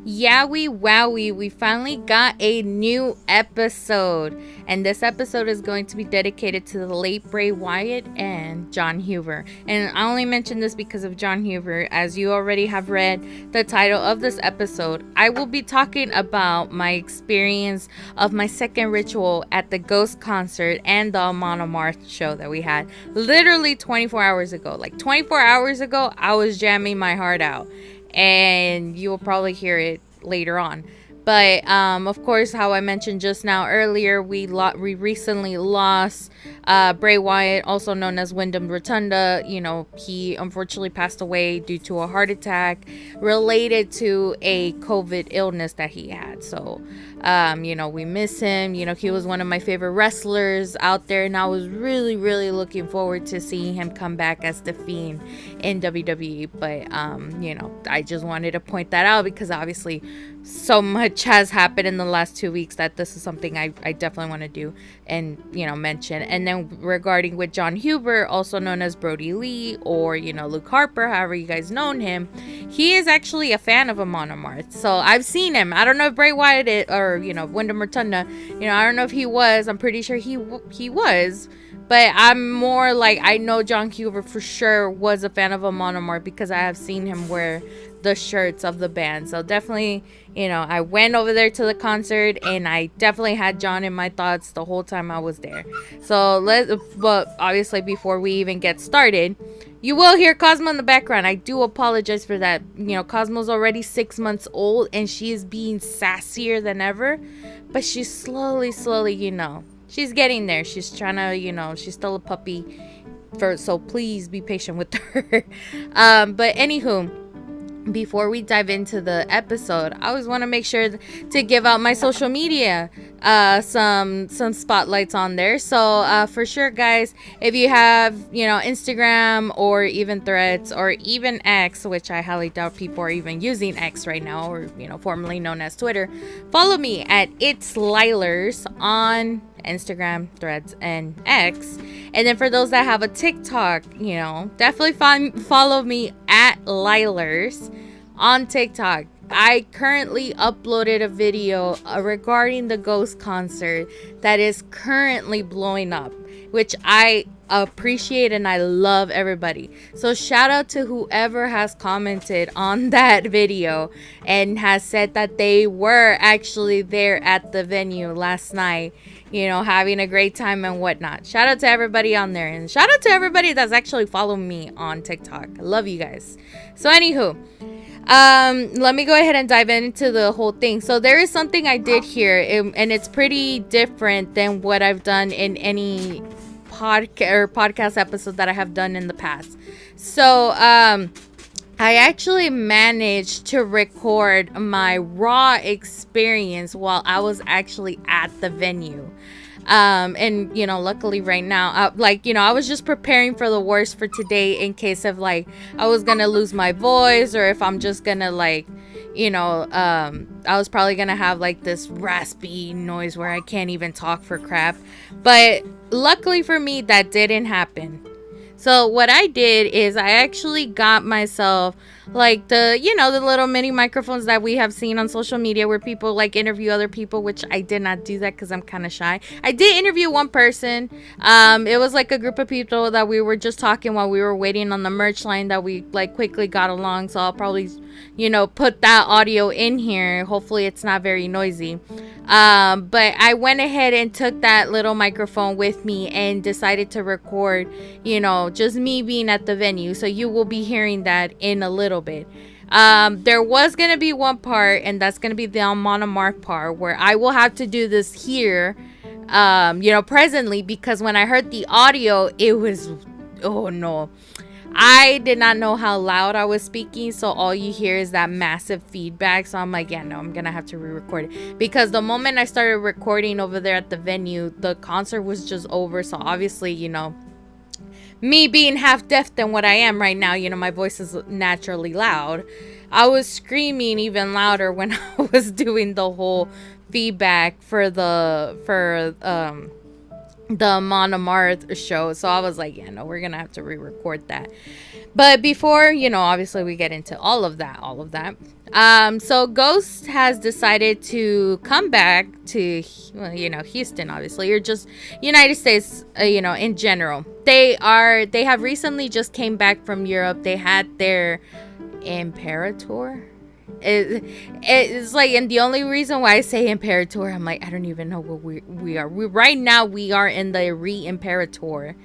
Yowie wowie, we finally got a new episode. And this episode is going to be dedicated to the late Bray Wyatt and Jon Huber. And I only mention this because of Jon Huber. As you already have read the title of this episode, I will be talking about my experience of my second ritual at the Ghost concert and the Amon Amarth show that we had literally 24 hours ago. Like 24 hours ago, I was jamming my heart out. And you will probably hear it later on. But of course, how I mentioned just now earlier, we recently lost Bray Wyatt, also known as Wyndham Rotunda. You know, he unfortunately passed away due to a heart attack related to a COVID illness that he had. So, you know, we miss him. You know, he was one of my favorite wrestlers out there, and I was really, really looking forward to seeing him come back as The Fiend in WWE. But, you know, I just wanted to point that out because obviously so much has happened in the last 2 weeks that this is something I definitely want to do and, you know, mention. And then regarding with Jon Huber, also known as Brody Lee, or, you know, Luke Harper, however you guys known him, he is actually a fan of Amon Amarth. So I've seen him. I don't know if Bray Wyatt or, you know, Wyndham Rotunda, you know, I don't know if he was. I'm pretty sure he was. But I'm more like, I know Jon Huber for sure was a fan of Amon Amarth because I have seen him wear the shirts of the band. So definitely, you know, I went over there to the concert and I definitely had Jon in my thoughts the whole time I was there. So but obviously before we even get started, you will hear Cosmo in the background. I do apologize for that. You know, Cosmo's already 6 months old and she is being sassier than ever, but she's slowly, you know, she's getting there. She's trying to, you know, she's still a puppy. So please be patient with her. But anywho, before we dive into the episode, I always want to make sure to give out my social media some spotlights on there. So for sure, guys, if you have, you know, Instagram or even Threads or even X, which I highly doubt people are even using X right now, or, you know, formerly known as Twitter, follow me at It's Lielers on Instagram, Threads, and X. And then for those that have a TikTok, you know, definitely follow me at Lielers on TikTok. I currently uploaded a video regarding the Ghost concert that is currently blowing up, which I appreciate and I love everybody. So shout out to whoever has commented on that video and has said that they were actually there at the venue last night, you know, having a great time and whatnot. Shout out to everybody on there, and shout out to everybody that's actually following me on TikTok. I love you guys. So anywho, let me go ahead and dive into the whole thing. So there is something I did here, and it's pretty different than what I've done in any podcast episode that I have done in the past. So I actually managed to record my raw experience while I was actually at the venue. And, you know, luckily right now, like, you know, I was just preparing for the worst for today in case of, like, I was going to lose my voice, or if I'm just going to, like, you know, I was probably going to have, like, this raspy noise where I can't even talk for crap. But luckily for me, that didn't happen. So what I did is I actually got myself like the, you know, the little mini microphones that we have seen on social media where people like interview other people, which I did not do that because I'm kind of shy. I did interview one person. It was like a group of people that we were just talking while we were waiting on the merch line that we like quickly got along. So I'll probably, you know, put that audio in here. Hopefully it's not very noisy. But I went ahead and took that little microphone with me and decided to record, you know, just me being at the venue. So you will be hearing that in a little bit. There was going to be one part, and that's going to be the Amon Amarth part, where I will have to do this here, you know, presently, because when I heard the audio, it was, oh no. I did not know how loud I was speaking, so all you hear is that massive feedback. So I'm like, yeah, no, I'm gonna have to re-record it, because the moment I started recording over there at the venue, the concert was just over. So obviously, you know, me being half deaf than what I am right now, you know, my voice is naturally loud. I was screaming even louder when I was doing the whole feedback for the Amon Amarth show. So I was like, yeah, no, we're gonna have to re-record that. But before, obviously we get into all of that. So Ghost has decided to come back to, well, Houston, obviously, or just United States, in general. They have recently just came back from Europe. They had their Imperator. It's like, and the only reason why I say Imperator, I'm like, I don't even know what we are. Right now we are in the Re-Imperatour.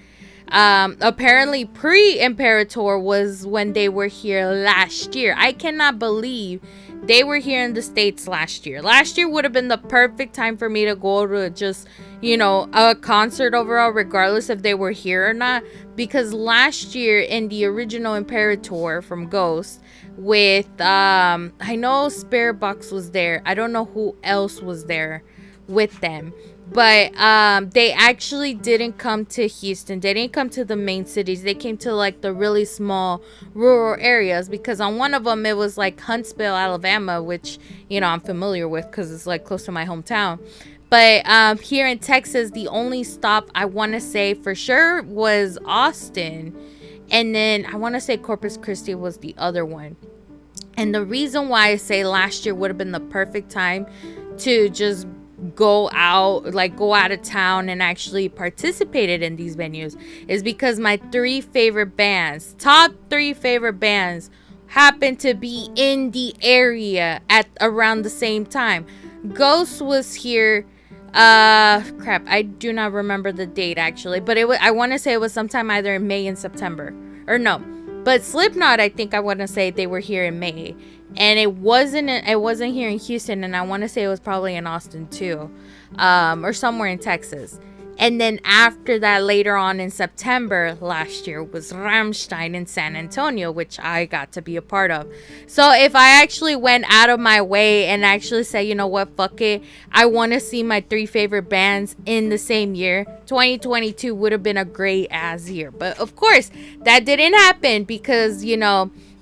Apparently pre-Imperator was when they were here last year. I cannot believe they were here in the States last year. Last year would have been the perfect time for me to go to just, a concert overall, regardless if they were here or not. Because last year in the original Imperator from Ghost with, I know Spirit Box was there. I don't know who else was there with them. But they actually didn't come to Houston. They didn't come to the main cities. They came to like the really small rural areas, because on one of them it was like Huntsville, Alabama, which I'm familiar with because it's like close to my hometown. But here in Texas, the only stop I want to say for sure was Austin, and then I want to say Corpus Christi was the other one. And the reason why I say last year would have been the perfect time to just go out of town and actually participated in these venues is because my top three favorite bands happened to be in the area at around the same time. Ghost was here, I do not remember the date actually, but I want to say it was sometime either in May and September, or no, but Slipknot, I think I want to say they were here in May. And it wasn't here in Houston, and I want to say it was probably in Austin too, or somewhere in Texas. And then after that, later on in September last year, was Rammstein in San Antonio, which I got to be a part of. So if I actually went out of my way and actually say, you know what, fuck it, I want to see my three favorite bands in the same year, 2022 would have been a great ass year. But of course, that didn't happen because,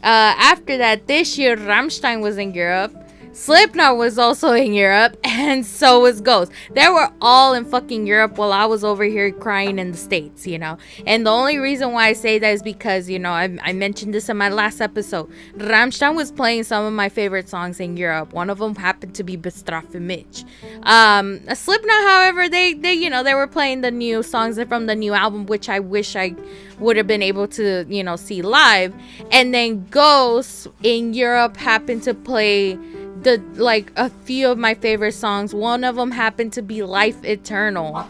after that, this year, Rammstein was in Europe. Slipknot was also in Europe, and so was Ghost. They were all in fucking Europe while I was over here crying in the States, And the only reason why I say that is because, I mentioned this in my last episode. Rammstein was playing some of my favorite songs in Europe. One of them happened to be Bestrafe Mich. Slipknot, however, they were playing the new songs from the new album, which I wish I would have been able to, see live. And then Ghost in Europe happened to play a few of my favorite songs. One of them happened to be Life Eternal,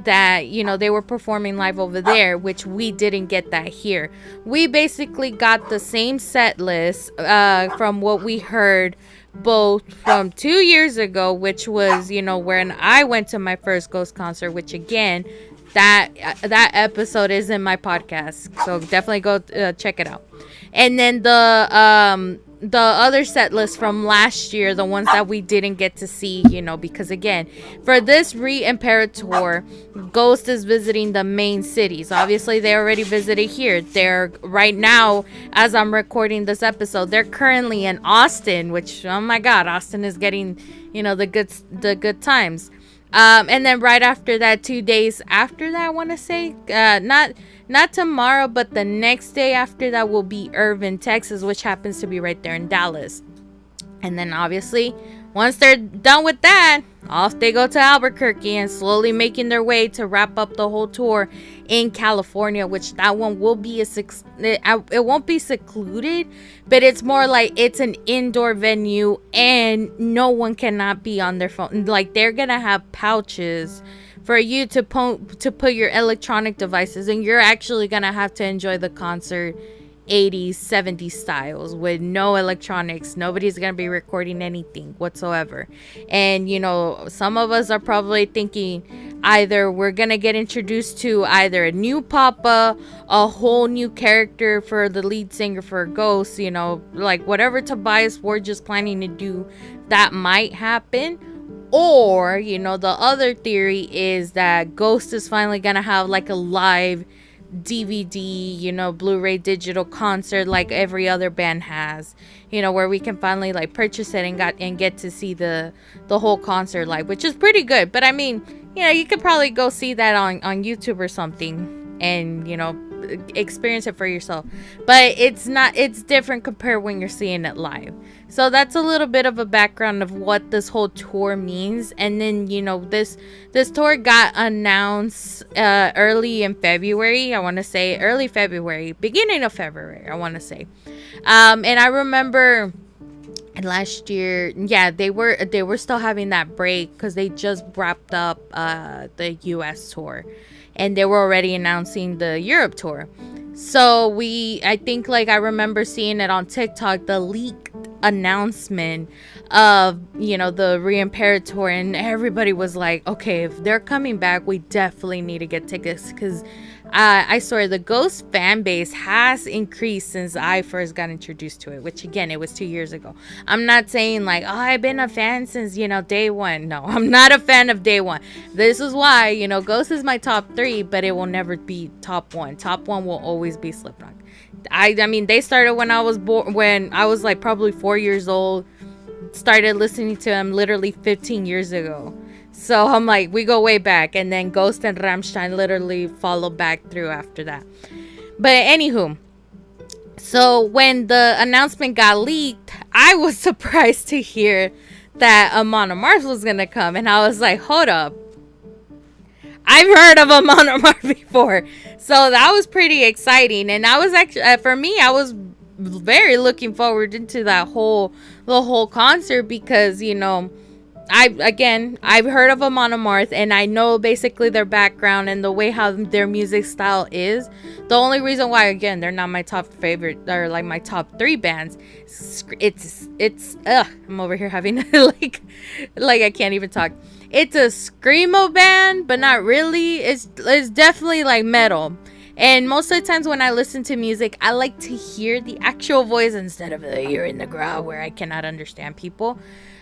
that they were performing live over there, which we didn't get that here. We basically got the same set list from what we heard both from 2 years ago, which was when I went to my first Ghost concert, which again, that episode is in my podcast, so definitely go check it out. And then the other set list from last year, the ones that we didn't get to see, because again, for this Re-Imperator, Ghost is visiting the main cities. Obviously, they already visited here. They're right now, as I'm recording this episode, they're currently in Austin, which, oh my God, Austin is getting, the good times. And then right after that, 2 days after that, I want to say, not tomorrow, but the next day after that will be Irving, Texas, which happens to be right there in Dallas. And then obviously, once they're done with that, off they go to Albuquerque and slowly making their way to wrap up the whole tour in California, which that one will be it won't be secluded, but it's more like it's an indoor venue and no one cannot be on their phone. Like, they're gonna have pouches for you to put your electronic devices, and you're actually gonna have to enjoy the concert 80s, 70s styles with no electronics. Nobody's gonna be recording anything whatsoever. And some of us are probably thinking either we're gonna get introduced to either a new Papa, a whole new character for the lead singer for Ghost, like whatever Tobias Ward just planning to do, that might happen. Or the other theory is that Ghost is finally gonna have like a live DVD, Blu-ray digital concert like every other band has, where we can finally like purchase it and get to see the whole concert live, which is pretty good. But I mean, you could probably go see that on YouTube or something and, experience it for yourself. But it's different compared when you're seeing it live. So that's a little bit of a background of what this whole tour means. And then, this tour got announced early in February. I want to say early February, beginning of February, I want to say. And I remember last year, they were still having that break because they just wrapped up the US tour, and they were already announcing the Europe tour. So I think like I remember seeing it on TikTok, the leaked announcement of the Re-Imperatour, and everybody was like, okay, if they're coming back, we definitely need to get tickets, because I swear the Ghost fan base has increased since I first got introduced to it, which again, it was 2 years ago. I'm not saying like, oh, I've been a fan since day one. No, I'm not a fan of day one. This is why Ghost is my top 3, but it will never be top 1. Top 1 will always be Slipknot. I mean, they started when I was born, when I was like probably 4 years old. Started listening to them literally 15 years ago. So I'm like, we go way back. And then Ghost and Rammstein literally follow back through after that. But anywho, so when the announcement got leaked, I was surprised to hear that Amon Amarth was going to come. And I was like, hold up. I've heard of Amon Amarth before. So that was pretty exciting. And I was actually, for me, I was very looking forward into the whole concert, because I've heard of Amon Amarth, and I know basically their background and the way how their music style is. The only reason why, again, they're not my top favorite, or like my top 3 bands, it's I'm over here having like I can't even talk. It's a screamo band, but not really. It's definitely like metal. And most of the times when I listen to music, I like to hear the actual voice instead of the ear in the growl where I cannot understand people.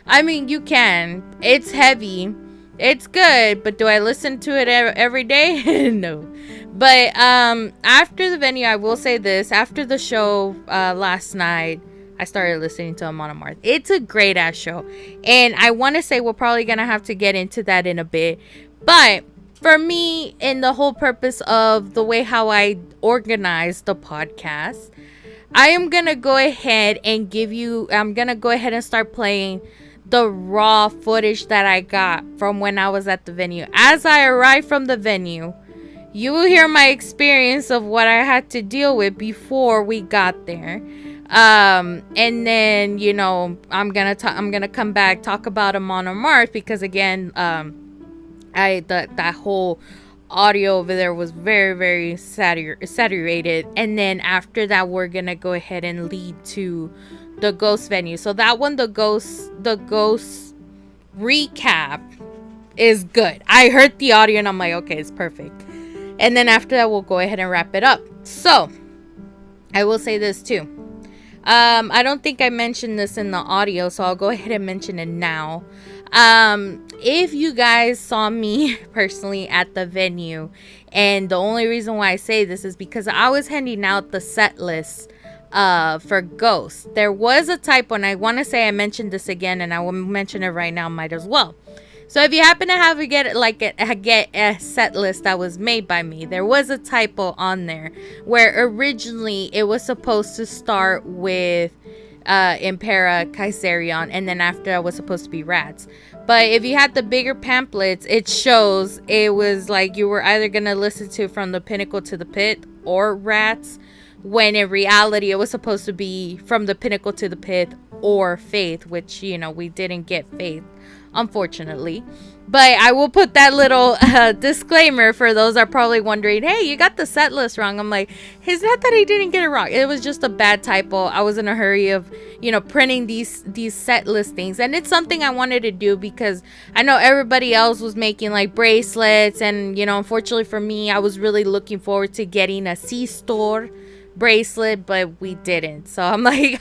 I mean, you can. It's heavy. It's good. But do I listen to it every day? No. But after the venue, I will say this. After the show last night, I started listening to Amon Amarth. It's a great ass show. And I want to say we're probably going to have to get into that in a bit. But for me, in the whole purpose of the way how I organize the podcast, I am going to go ahead and I'm going to go ahead and start playing the raw footage that I got from when I was at the venue. As I arrived from the venue, you will hear my experience of what I had to deal with before we got there. And then, I'm going to come back, talk about Amon Amarth, because again, that whole audio over there was very, very saturated. And then after that, we're gonna go ahead and lead to the Ghost venue. So that one, the Ghost recap is good. I heard the audio and I'm like, okay, it's perfect. And then after that, we'll go ahead and wrap it up. So I will say this too. I don't think I mentioned this in the audio, so I'll go ahead and mention it now. If you guys saw me personally at the venue, and the only reason why I say this is because I was handing out the set list for Ghost. There was a typo, and I want to say I mentioned this again, and I will mention it right now, might as well. So if you happen to have get a set list that was made by me, there was a typo on there where originally it was supposed to start with Impera, Kaiserion, and then after that was supposed to be Rats. But if you had the bigger pamphlets, it shows it was like you were either going to listen to From the Pinnacle to the Pit or Rats, when in reality it was supposed to be From the Pinnacle to the Pit or Faith, which, we didn't get Faith, unfortunately. But I will put that little disclaimer for those that are probably wondering, hey, you got the set list wrong. I'm like, it's not that I didn't get it wrong. It was just a bad typo. I was in a hurry of, printing these set listings. And it's something I wanted to do because I know everybody else was making like bracelets. And, unfortunately for me, I was really looking forward to getting a C-store bracelet, but we didn't. So I'm like,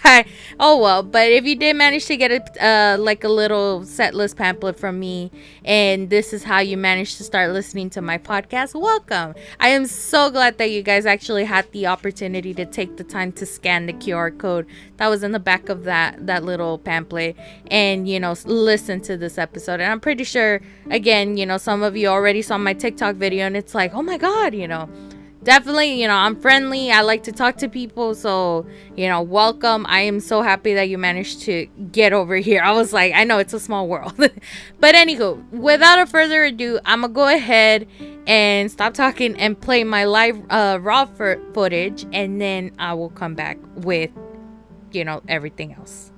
oh well. But if you did manage to get a like a little set list pamphlet from me, and this is how you managed to start listening to my podcast, welcome. I am so glad that you guys actually had the opportunity to take the time to scan the QR code that was in the back of that little pamphlet, and listen to this episode. And I'm pretty sure, again, some of you already saw my TikTok video, and it's like, oh my god, definitely, I'm friendly. I like to talk to people. So, welcome. I am so happy that you managed to get over here. I was like, I know it's a small world. But anywho, without a further ado, I'm going to go ahead and stop talking and play my live raw footage. And then I will come back with, everything else.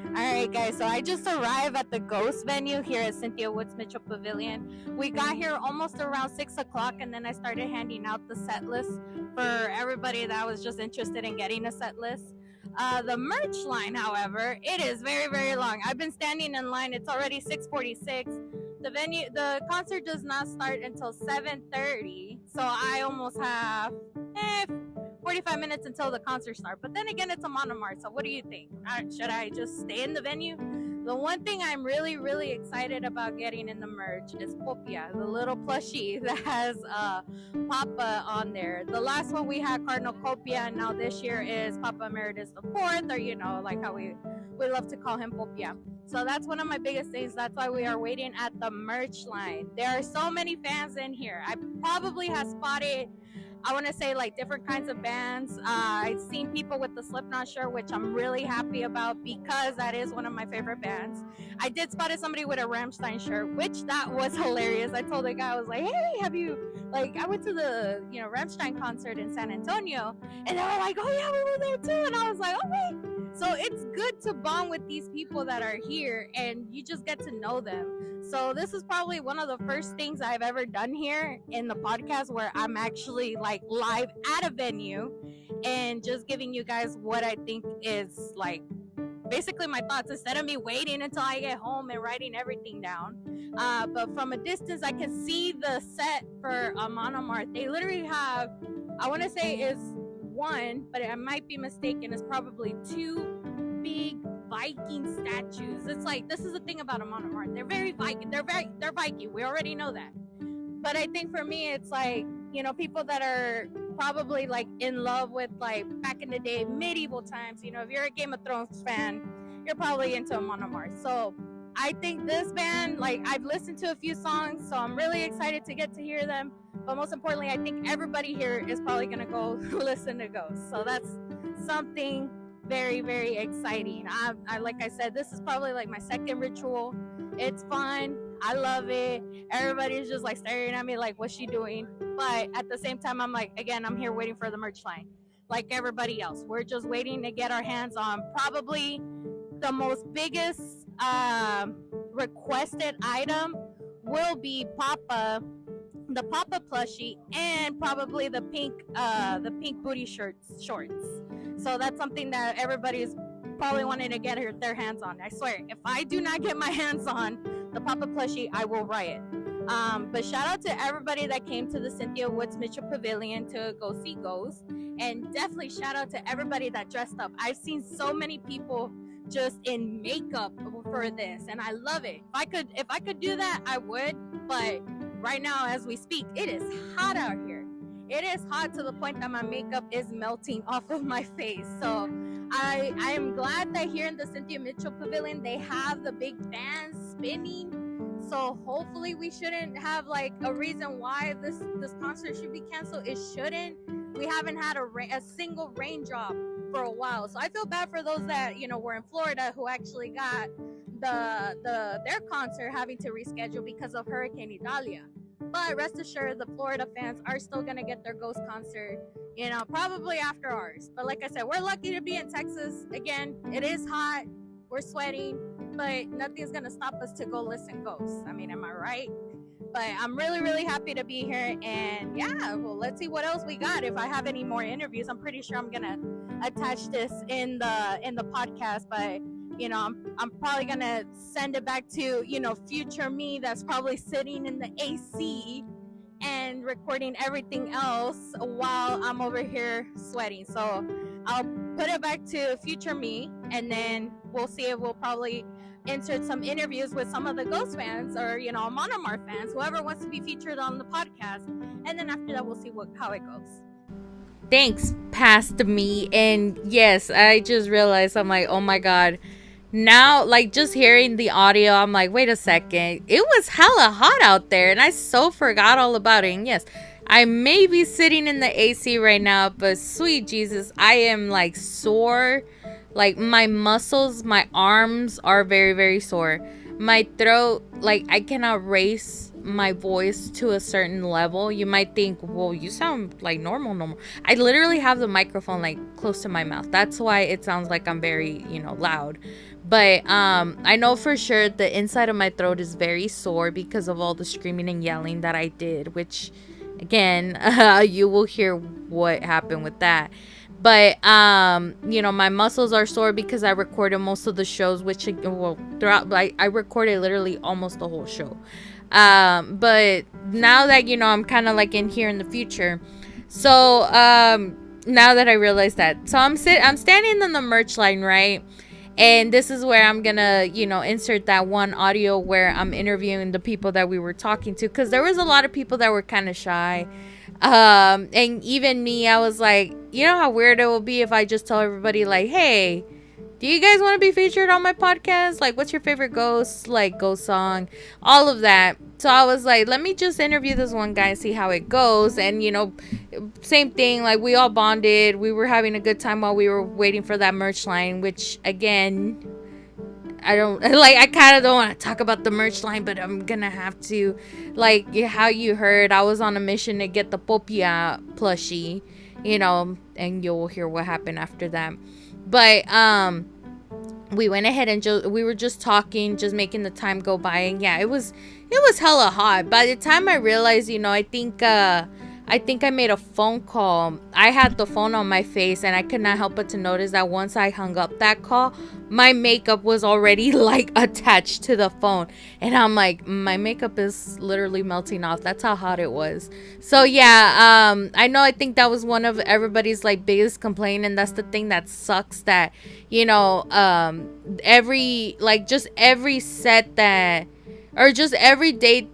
Alright guys, so I just arrived at the Ghost venue here at Cynthia Woods Mitchell Pavilion. We got here almost around 6 o'clock, and then I started handing out the set list for everybody that was just interested in getting a set list. The merch line, however, it is very, very long. I've been standing in line. It's already 6:46. The concert does not start until 7:30, so I almost have 45 minutes until the concert starts. But then again, it's Amon Amarth, so what do you think? Should I just stay in the venue? The one thing I'm really, really excited about getting in the merch is Popia, the little plushie that has Papa on there. The last one we had Cardinal Copia, and now this year is Papa Emeritus the Fourth, or like how we love to call him Popia. So that's one of my biggest things. That's why we are waiting at the merch line. There are so many fans in here. I probably have spotted, I want to say, like different kinds of bands. I've seen people with the Slipknot shirt, which I'm really happy about because that is one of my favorite bands. I did spot somebody with a Rammstein shirt, which that was hilarious. I told the guy, I was like, hey, have you, like, I went to the, Rammstein concert in San Antonio, and they were like, oh yeah, we were there too. And I was like, okay. So it's good to bond with these people that are here, and you just get to know them. So this is probably one of the first things I've ever done here in the podcast where I'm actually like live at a venue and just giving you guys what I think is like basically my thoughts, instead of me waiting until I get home and writing everything down. But from a distance, I can see the set for Amon Amarth. They literally have, I want to say is one, but I might be mistaken, is probably two big Viking statues. It's like, this is the thing about Amon Amarth. They're very Viking. They're Viking. We already know that. But I think for me, it's like, people that are probably like in love with like back in the day, medieval times. If you're a Game of Thrones fan, you're probably into Amon Amarth. So I think this band, like, I've listened to a few songs, so I'm really excited to get to hear them. But most importantly, I think everybody here is probably going to go listen to Ghost. So that's something very, very exciting. I like I said, this is probably like my second ritual. It's fun. I love it. Everybody's just like staring at me like, what's she doing? But at the same time, I'm like, again, I'm here waiting for the merch line. Like everybody else, we're just waiting to get our hands on probably the most biggest requested item will be the Papa plushie, and probably the pink booty shorts. So that's something that everybody's probably wanting to get their hands on. I swear, if I do not get my hands on the Papa plushie, I will riot. But shout out to everybody that came to the Cynthia Woods Mitchell Pavilion to go see Ghost, and definitely shout out to everybody that dressed up. I've seen so many people just in makeup for this, and I love it. If I could do that, I would. But right now, as we speak, it is hot out here. It is hot to the point that my makeup is melting off of my face. So I am glad that here in the Cynthia Mitchell Pavilion, they have the big bands spinning. So hopefully we shouldn't have like a reason why this concert should be canceled. It shouldn't. We haven't had a single raindrop for a while. So I feel bad for those that, were in Florida who actually got their concert having to reschedule because of Hurricane Idalia. But rest assured, the Florida fans are still going to get their Ghost concert, probably after ours. But like I said, we're lucky to be in Texas. Again, it is hot. We're sweating. But nothing's going to stop us to go listen Ghost. I mean, am I right? But I'm really, really happy to be here. And yeah, well, let's see what else we got. If I have any more interviews, I'm pretty sure I'm going to attach this in the podcast. But I'm probably gonna send it back to future me that's probably sitting in the AC and recording everything else while I'm over here sweating. So I'll put it back to future me, and then we'll see if we'll probably insert some interviews with some of the Ghost fans or, Amon Amarth fans, whoever wants to be featured on the podcast. And then after that, we'll see how it goes. Thanks, past me. And yes, I just realized, I'm like, oh my God. Now, like, just hearing the audio, I'm like, wait a second. It was hella hot out there, and I so forgot all about it. And yes, I may be sitting in the AC right now, but sweet Jesus, I am like sore. Like, my muscles, my arms are very, very sore. My throat, like, I cannot raise my voice to a certain level. You might think, well, you sound like normal. I literally have the microphone like close to my mouth. That's why it sounds like I'm very, loud. But I know for sure the inside of my throat is very sore because of all the screaming and yelling that I did, which again, you will hear what happened with that. But my muscles are sore because I recorded most of the shows, which throughout, like, I recorded literally almost the whole show. But now that I'm kind of like in here in the future, so now that I realize that, so I'm standing in the merch line, right? And this is where I'm gonna, insert that one audio where I'm interviewing the people that we were talking to, because there was a lot of people that were kind of shy. And even me, I was like, you know how weird it will be if I just tell everybody, like, hey, do you guys want to be featured on my podcast? Like, what's your favorite ghost song? All of that. So I was like, let me just interview this one guy and see how it goes. And, same thing. Like, we all bonded. We were having a good time while we were waiting for that merch line, which, again, I kind of don't want to talk about the merch line, but I'm going to have to. Like, how you heard, I was on a mission to get the Popia plushie, and you'll hear what happened after that. But we went ahead and we were just talking, just making the time go by. And yeah, it was hella hot. By the time I realized, I think I made a phone call. I had the phone on my face, and I could not help but to notice that once I hung up that call, my makeup was already like attached to the phone. And I'm like, my makeup is literally melting off. That's how hot it was. So yeah, I think that was one of everybody's like biggest complaint, and that's the thing that sucks, that every set that, or just every date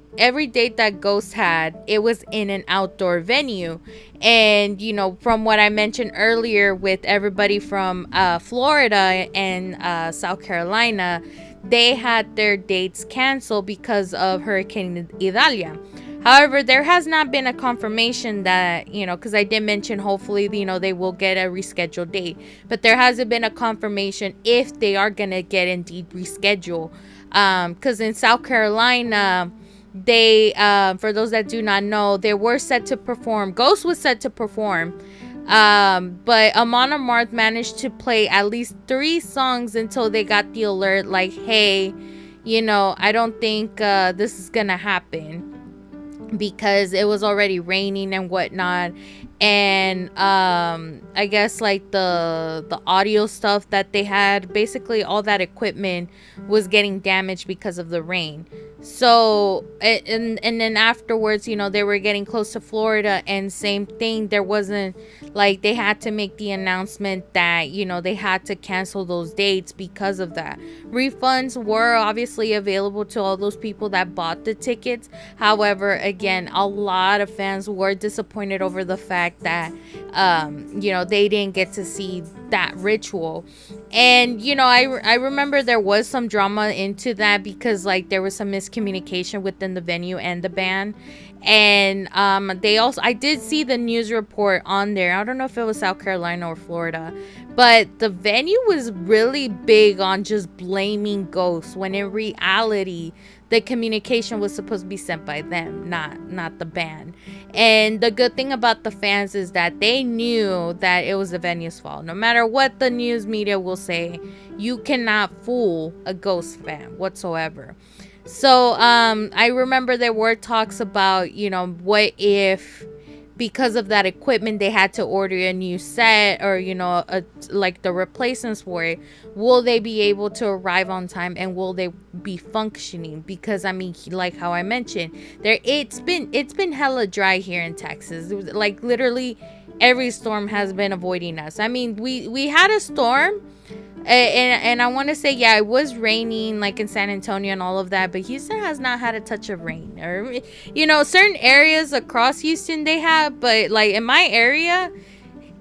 that Ghost had, it was in an outdoor venue. And from what I mentioned earlier, with everybody from Florida and South Carolina, they had their dates canceled because of Hurricane Idalia. However, there has not been a confirmation that, because I did mention hopefully, they will get a rescheduled date. But there hasn't been a confirmation if they are going to get indeed rescheduled. Because in South Carolina, they, for those that do not know, they were set to perform. Ghost was set to perform. But Amon Amarth managed to play at least 3 songs until they got the alert, like, hey, I don't think this is going to happen, because it was already raining and whatnot. And I guess like the audio stuff that they had, basically all that equipment was getting damaged because of the rain. So and then afterwards, they were getting close to Florida, and same thing, there wasn't, like, they had to make the announcement that they had to cancel those dates because of that. Refunds were obviously available to all those people that bought the tickets. However, again, a lot of fans were disappointed over the fact that they didn't get to see that ritual. And I remember there was some drama into that, because like there was some miscommunication within the venue and the band. And I did see the news report on there. I don't know if it was South Carolina or Florida, but the venue was really big on just blaming Ghosts, when in reality the communication was supposed to be sent by them, not the band. And the good thing about the fans is that they knew that it was the venue's fault. No matter what the news media will say, you cannot fool a Ghost fan whatsoever. So I remember there were talks about, what if, because of that equipment, they had to order a new set, or like the replacements for it. Will they be able to arrive on time, and will they be functioning? Because I mean, like how I mentioned, it's been hella dry here in Texas. Like literally every storm has been avoiding us. I mean, we had a storm, and I want to say, yeah, it was raining like in San Antonio and all of that, but Houston has not had a touch of rain. Or certain areas across Houston they have, but like in my area,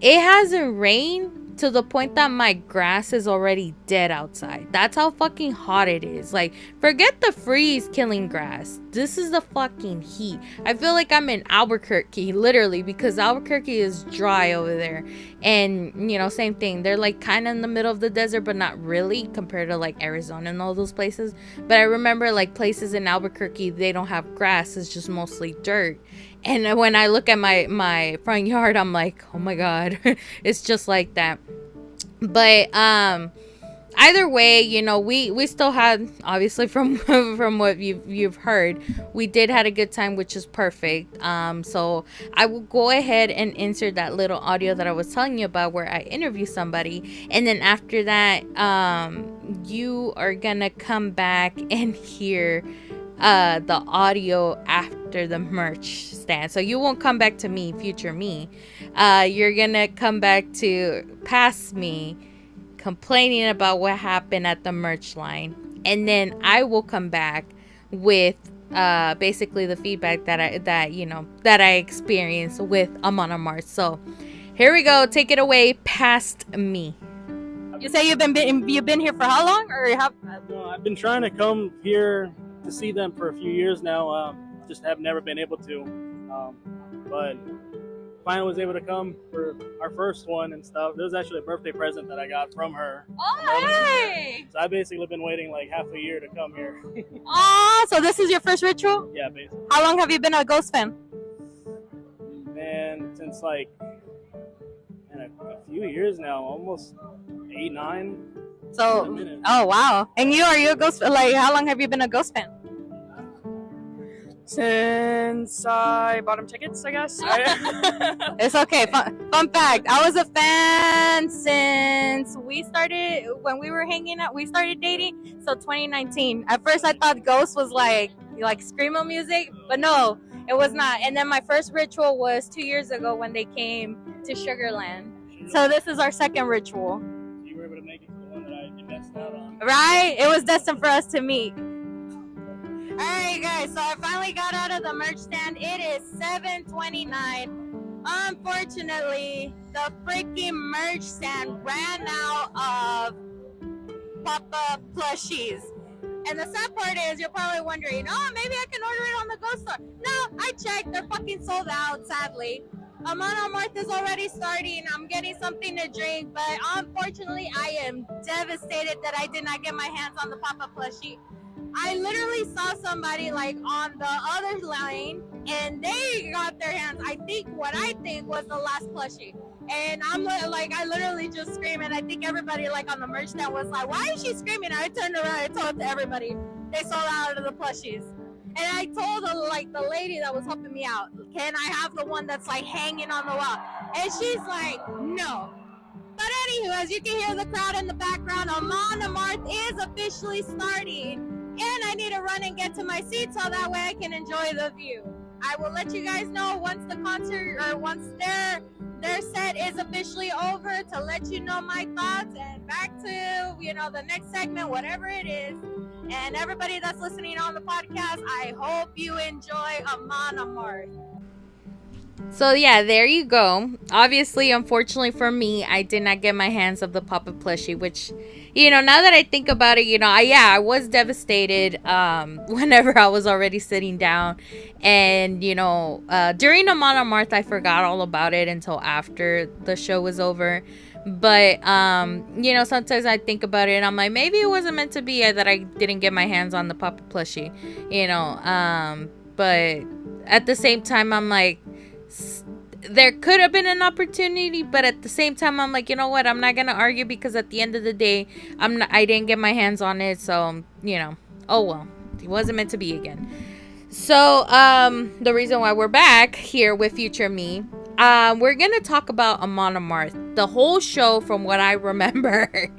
it hasn't rained to the point that my grass is already dead outside. That's how fucking hot it is. Like, forget the freeze killing grass. This is the fucking heat. I feel like I'm in Albuquerque, literally, because Albuquerque is dry over there. And, same thing. They're like kind of in the middle of the desert, but not really compared to like Arizona and all those places. But I remember like places in Albuquerque, they don't have grass. It's just mostly dirt. And when I look at my front yard, I'm like, oh my God, it's just like that. But either way, we still had, obviously from what you've heard, we did had a good time, which is perfect. So I will go ahead and insert that little audio that I was telling you about where I interview somebody, and then after that, you are gonna come back and hear the audio after the merch stand. So you won't come back to me, future me. You're gonna come back to past me complaining about what happened at the merch line, and then I will come back with basically the feedback that I experienced with Amon Amarth. So here we go. Take it away, past me. You say you've been here for how long, or have? I've been trying to come here to see them for a few years now. Just have never been able to, but finally was able to come for our first one and stuff. It was actually a birthday present that I got from her. Oh, hey! So I basically been waiting like half a year to come here. Oh, so this is your first ritual? Yeah, basically. How long have you been a Ghost fan? Man, since like a few years now, almost 8, 9. So, oh wow! And are you a Ghost? Like, how long have you been a Ghost fan? Since I bought him tickets, I guess. It's okay. Fun fact: I was a fan since when we were hanging out. We started dating, so 2019. At first, I thought Ghost was like screamo music, but no, it was not. And then my first ritual was 2 years ago when they came to Sugarland. So this is our second ritual. You were able to make it to the one that I messed out on. Right? It was destined for us to meet. Alright guys, so I finally got out of the merch stand. It is 7:29. Unfortunately, the freaking merch stand ran out of Papa plushies. And the sad part is, you're probably wondering, oh, maybe I can order it on the Ghost Store. No, I checked. They're fucking sold out, sadly. Amon Amarth is already starting. I'm getting something to drink, but unfortunately, I am devastated that I did not get my hands on the Papa plushie. I literally saw somebody like on the other line, and they got their hands. I think was the last plushie, and I'm like, I literally just screamed, and I think everybody like on the merch stand was like, "Why is she screaming?" I turned around and told everybody they sold out of the plushies, and I told the lady that was helping me out, "Can I have the one that's like hanging on the wall?" And she's like, "No." But anywho, as you can hear the crowd in the background, Amon Amarth is officially starting. And I need to run and get to my seat so that way I can enjoy the view. I will let you guys know once the concert, or once their set is officially over, to let you know my thoughts, and back to the next segment, whatever it is. And everybody that's listening on the podcast, I hope you enjoy Amon Amarth. So yeah, there you go. Obviously, unfortunately for me, I did not get my hands of the Papa plushie, which, now that I think about it, I was devastated whenever I was already sitting down. And, during Amon Amarth, I forgot all about it until after the show was over. But, sometimes I think about it and I'm like, maybe it wasn't meant to be that I didn't get my hands on the Papa plushie, but at the same time, I'm like, there could have been an opportunity, but at the same time, I'm like, you know what? I'm not gonna argue, because at the end of the day, I didn't get my hands on it, so oh well, it wasn't meant to be again. So, the reason why we're back here with Future Me, we're gonna talk about Amon Amarth, the whole show from what I remember.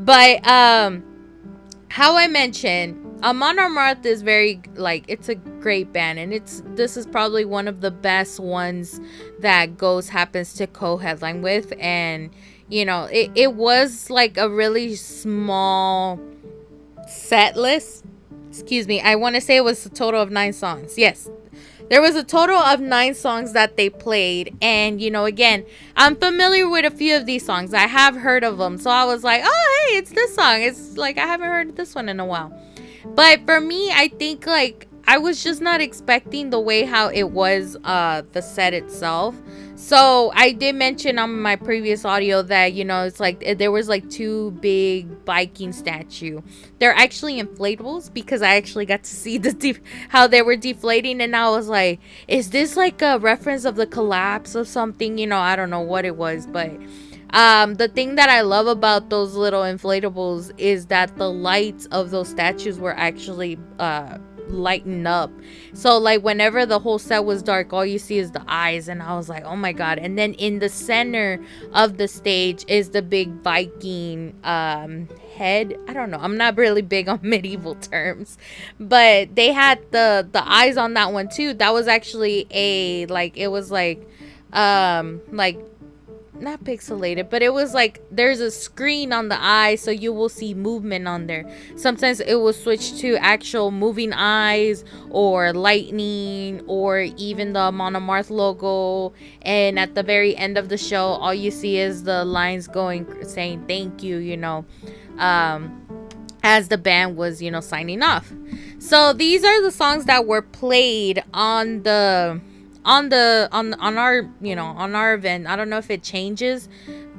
But, how I mentioned, Amon Amarth is very, like, it's a great band, and this is probably one of the best ones that Ghost happens to co-headline with, and, you know, it was, like, a really small set list. Excuse me, I want to say it was a total of 9 songs. Yes, there was a total of 9 songs that they played. And, you know, again, I'm familiar with a few of these songs. I have heard of them. So I was like, oh, hey, it's this song. It's like, I haven't heard this one in a while. But for me, I think, like, I was just not expecting the way how it was, the set itself. So I did mention on my previous audio that, you know, it's like there was like 2 big Viking statue. They're actually inflatables, because I actually got to see how they were deflating, and I was like, is this like a reference of the collapse of something? You know, I don't know what it was, but the thing that I love about those little inflatables is that the lights of those statues were actually lighten up. So like whenever the whole set was dark, all you see is the eyes, and I was like, oh my god. And then in the center of the stage is the big Viking head. I don't know, I'm not really big on medieval terms, but they had the eyes on that one too. That was actually a, like, it was like not pixelated, but it was like there's a screen on the eye, so you will see movement on there. Sometimes it will switch to actual moving eyes or lightning or even the Amon Amarth logo, and at the very end of the show all you see is the lines going saying thank you, you know, as the band was, you know, signing off. So these are the songs that were played on the on our, you know, on our event. I don't know if it changes,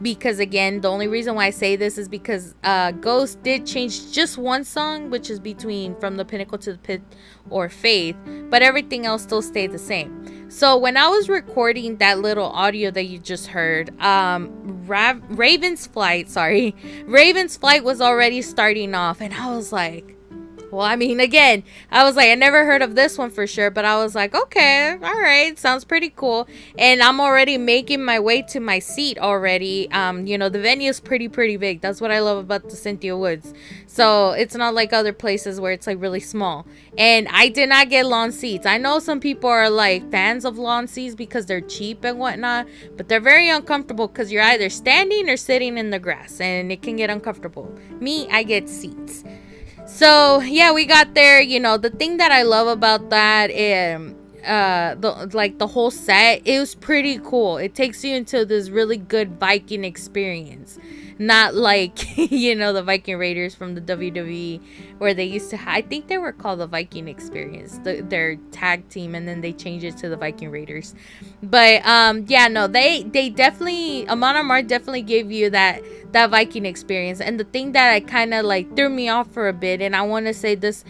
because again, the only reason why I say this is because Ghost did change just one song, which is between From the Pinnacle to the Pit or Faith, but everything else still stayed the same. So when I was recording that little audio that you just heard, Raven's Flight was already starting off, and I was like, well, I mean, again, I was like, I never heard of this one for sure, but I was like, okay, all right, sounds pretty cool. And I'm already making my way to my seat already. You know, the venue is pretty big. That's what I love about the Cynthia Woods. So it's not like other places where it's like really small. And I did not get lawn seats. I know some people are like fans of lawn seats because they're cheap and whatnot, but they're very uncomfortable because you're either standing or sitting in the grass, and it can get uncomfortable. Me, I get seats. So yeah, we got there. You know, the thing that I love about that is the whole set, it was pretty cool. It takes you into this really good Viking experience, not like you know, the Viking Raiders from the WWE, where they used to I think they were called the Viking Experience, their tag team, and then they changed it to the Viking Raiders. But yeah, no, they definitely, Amon Amarth definitely gave you that Viking experience. And the thing that I kind of like threw me off for a bit, and I want to say this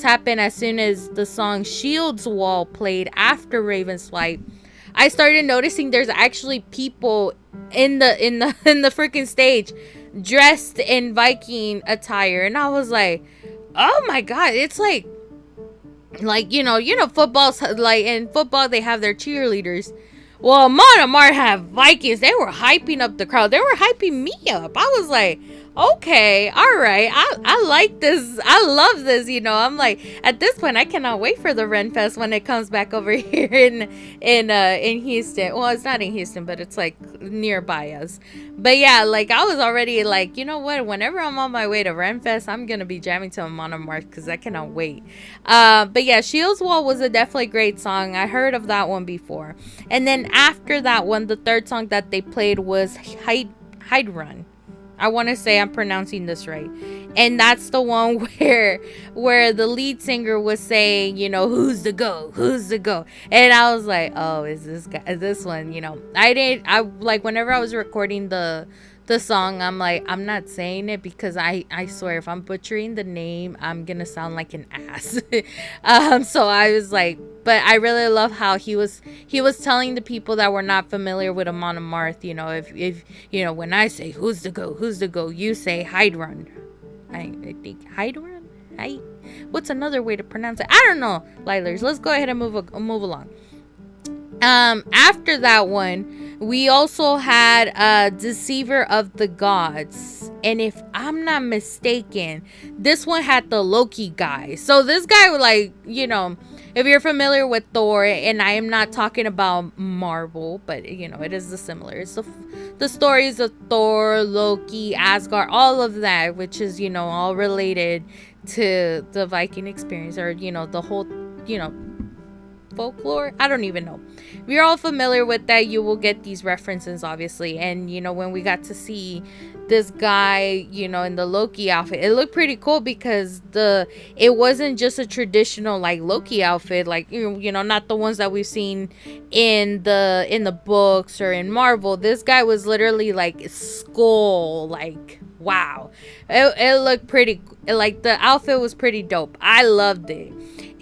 happened as soon as the song Shield's Wall played after Raven's Flight. I started noticing there's actually people in the freaking stage dressed in Viking attire, and I was like, oh my god, it's like you know football's like, in football they have their cheerleaders. Well, Amon Amarth have Vikings. They were hyping up the crowd. They were hyping me up. I was like, okay, all right. I like this. I love this. You know, I'm like, at this point, I cannot wait for the Ren Fest when it comes back over here in Houston. Well, it's not in Houston, but it's like nearby us. But yeah, like I was already like, you know what? Whenever I'm on my way to Ren Fest, I'm gonna be jamming to Amon Amarth because I cannot wait. But yeah, Shield's Wall was a definitely great song. I heard of that one before, and then after that one, the third song that they played was Hide Run. I want to say I'm pronouncing this right, and that's the one where the lead singer was saying, you know, who's the go, and I was like, oh, is this one, you know. I like, whenever I was recording the song, I'm like, I'm not saying it because I swear if I'm butchering the name, I'm gonna sound like an ass. So I was like, but I really love how he was telling the people that were not familiar with Amon Amarth, you know, if you know, when I say who's the go, you say Hide Run. I think Hide Run. What's another way to pronounce it? I don't know, Lielers. Let's go ahead and move along. After that one, we also had Deceiver of the Gods. And if I'm not mistaken, this one had the Loki guy. So this guy was like, you know, if you're familiar with Thor, and I am not talking about Marvel, but, you know, it is the similar. It's the stories of Thor, Loki, Asgard, all of that, which is, you know, all related to the Viking experience, or, you know, the whole, you know, folklore. I don't even know. If you're all familiar with that, you will get these references, obviously. And, you know, when we got to see this guy, you know, in the Loki outfit, it looked pretty cool because it wasn't just a traditional like Loki outfit, like, you know, not the ones that we've seen in the books or in Marvel. This guy was literally like skull, like, wow. It looked pretty, like, the outfit was pretty dope. I loved it.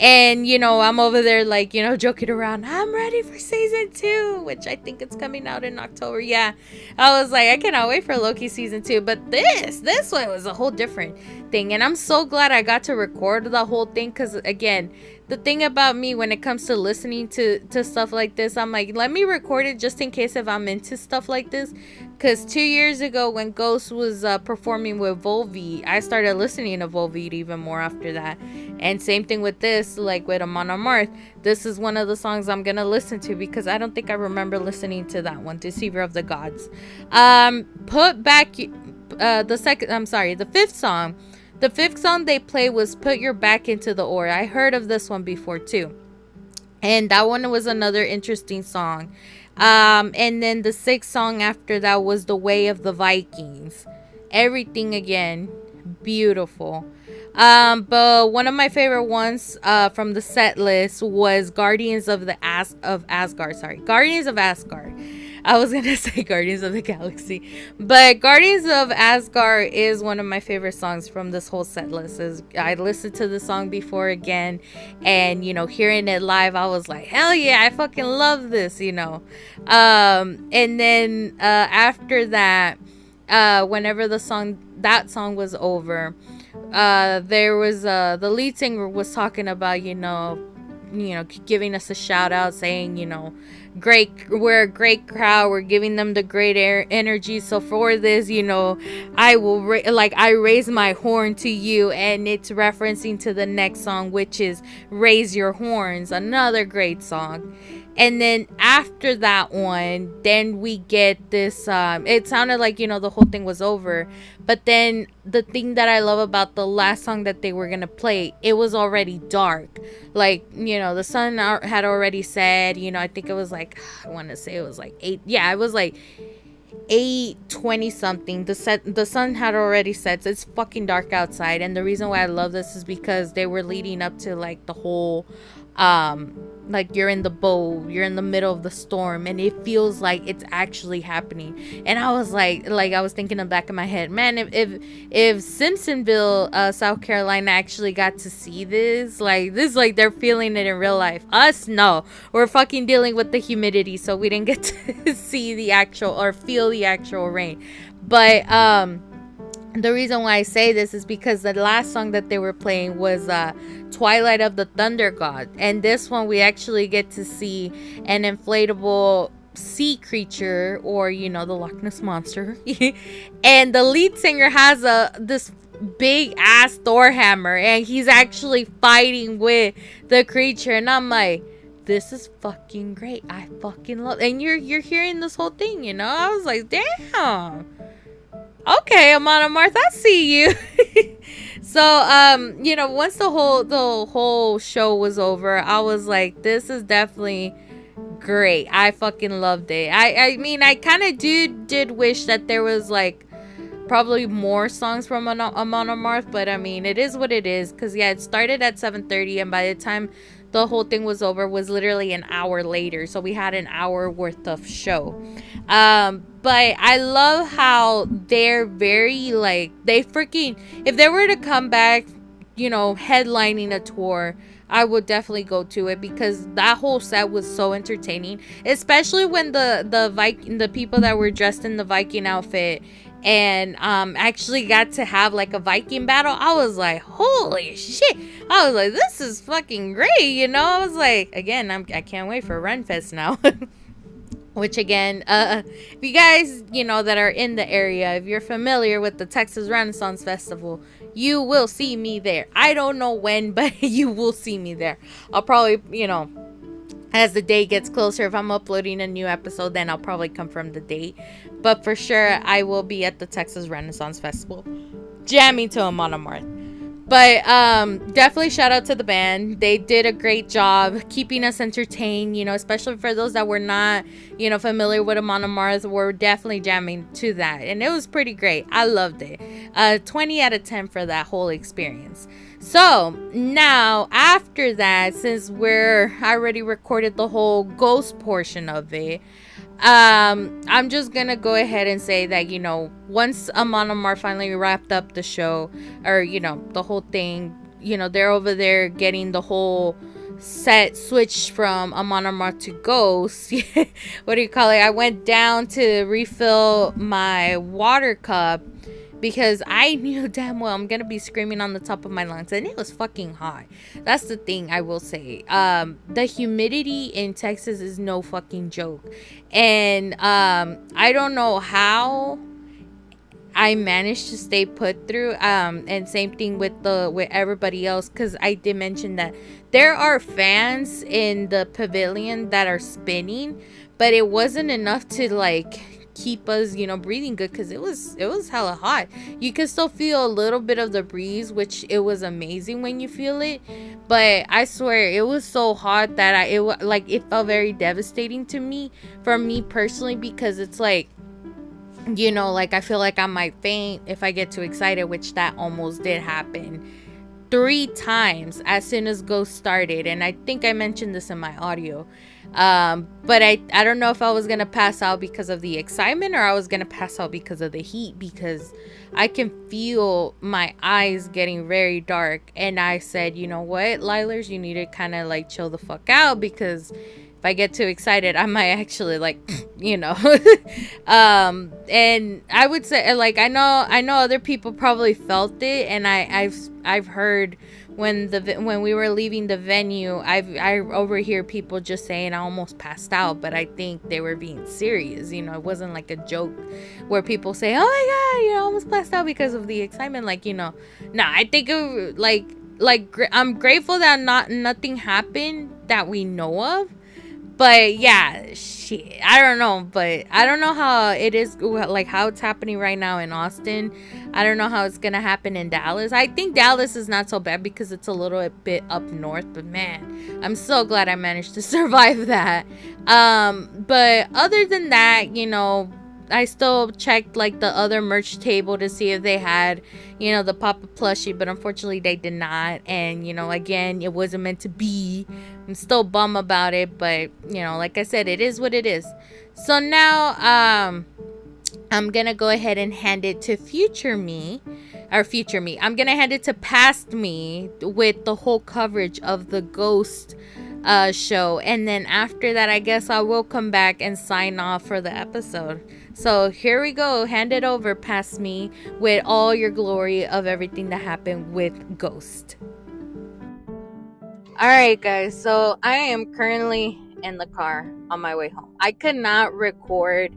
And, you know, I'm over there, like, you know, joking around. I'm ready for season 2, which I think it's coming out in October. Yeah, I was like, I cannot wait for Loki season 2. But this one was a whole different thing. And I'm so glad I got to record the whole thing. Because, again, the thing about me when it comes to listening to stuff like this, I'm like, let me record it just in case if I'm into stuff like this. Because 2 years ago when Ghost was performing with Volbeat, I started listening to Volbeat even more after that. And same thing with this, like with Amon Amarth. This is one of the songs I'm going to listen to because I don't think I remember listening to that one, Deceiver of the Gods. Put back the fifth song. The fifth song they played was Put Your Back Into the Ore. I heard of this one before too. And that one was another interesting song. And then the sixth song after that was The Way of the Vikings. Everything again, beautiful. But one of my favorite ones from the set list was Guardians of Asgard. Sorry, Guardians of Asgard. I was gonna say Guardians of the Galaxy, but Guardians of Asgard is one of my favorite songs from this whole set list. I listened to the song before again, and, you know, hearing it live, I was like, hell yeah, I fucking love this, you know. And then after that, whenever that song was over, there was the lead singer was talking about, you know, giving us a shout out, saying, you know, we're a great crowd, we're giving them the great energy, so for this, you know, I will I raise my horn to you. And it's referencing to the next song, which is Raise Your Horns, another great song. And then after that one, then we get this, it sounded like, you know, the whole thing was over. But then the thing that I love about the last song that they were going to play, it was already dark. Like, you know, the sun had already set, you know, I think it was like, I want to say it was like 8. Yeah, it was like 8:20 something. The sun had already set, so it's fucking dark outside. And the reason why I love this is because they were leading up to like the whole like you're in the boat, you're in the middle of the storm, and it feels like it's actually happening. And I was like I was thinking in the back of my head, man, if Simpsonville, South Carolina actually got to see this, like they're feeling it in real life. Us, no, we're fucking dealing with the humidity, so we didn't get to see the actual or feel the actual rain. But the reason why I say this is because the last song that they were playing was Twilight of the Thunder God. And this one we actually get to see an inflatable sea creature, or, you know, the Loch Ness Monster. And the lead singer has this big ass Thor hammer, and he's actually fighting with the creature. And I'm like, this is fucking great. I fucking love it. And you're hearing this whole thing, you know. I was like, damn. Okay, Amon Amarth, I see you. So, you know, once the whole show was over, I was like, this is definitely great. I fucking loved it. I mean, I kind of did wish that there was like probably more songs from Amon Amarth, but I mean, it is what it is. Because yeah, it started at 7:30, and by the time the whole thing was over was literally an hour later, so we had an hour worth of show. But I love how they're very like, they freaking, if they were to come back, you know, headlining a tour, I would definitely go to it, because that whole set was so entertaining, especially when the people that were dressed in the Viking outfit and actually got to have like a Viking battle. I was like, holy shit. I was like, this is fucking great, you know. I was like, again, I can't wait for Renfest now. Which again, if you guys, you know, that are in the area, if you're familiar with the Texas Renaissance Festival, you will see me there. I don't know when, but you will see me there. I'll probably, you know, as the day gets closer, if I'm uploading a new episode, then I'll probably confirm the date. But for sure, I will be at the Texas Renaissance Festival, jamming to Amon Amarth. But definitely shout out to the band. They did a great job keeping us entertained, you know, especially for those that were not, you know, familiar with Amon Amarth. We're definitely jamming to that. And it was pretty great. I loved it. 20 out of 10 for that whole experience. So now after that, since I already recorded the whole ghost portion of it, I'm just gonna go ahead and say that, you know, once Amon Amarth finally wrapped up the show, or, you know, the whole thing, you know, they're over there getting the whole set switched from Amon Amarth to Ghost. What do you call it? I went down to refill my water cup because I knew damn well I'm gonna be screaming on the top of my lungs, and it was fucking hot. That's the thing I will say. The humidity in Texas is no fucking joke, and I don't know how I managed to stay put through. And same thing with everybody else, because I did mention that there are fans in the pavilion that are spinning, but it wasn't enough to like keep us, you know, breathing good, because it was hella hot. You can still feel a little bit of the breeze, which it was amazing when you feel it, but I swear it was so hot that it felt very devastating to me, for me personally, because it's like, you know, like I feel like I might faint if I get too excited, which that almost did happen 3 times as soon as Ghost started, and I think I mentioned this in my audio. But I don't know if I was gonna pass out because of the excitement, or I was gonna pass out because of the heat, because I can feel my eyes getting very dark. And I said, you know what, Lielers, you need to kind of like chill the fuck out, because if I get too excited, I might actually like, you know. And I would say, like, I know other people probably felt it, and I've heard when we were leaving the venue, I overhear people just saying I almost passed out, but I think they were being serious. You know, it wasn't like a joke where people say, oh my god, you know, almost passed out because of the excitement. Like, you know, nah, I think it, like I'm grateful that nothing happened that we know of. But yeah, shit, I don't know. But I don't know how it is, like how it's happening right now in Austin. I don't know how it's gonna happen in Dallas. I think Dallas is not so bad because it's a little bit up north. But man, I'm so glad I managed to survive that. But other than that, you know, I still checked like the other merch table to see if they had, you know, the pop-up plushie, but unfortunately they did not. And, you know, again, it wasn't meant to be. I'm still bummed about it, but, you know, like I said, it is what it is. So now I'm gonna go ahead and hand it to future me. I'm gonna hand it to past me with the whole coverage of the Ghost show, and then after that I guess I will come back and sign off for the episode. So here we go, hand it over past me with all your glory of everything that happened with Ghost. Alright guys, so I am currently in the car on my way home. I could not record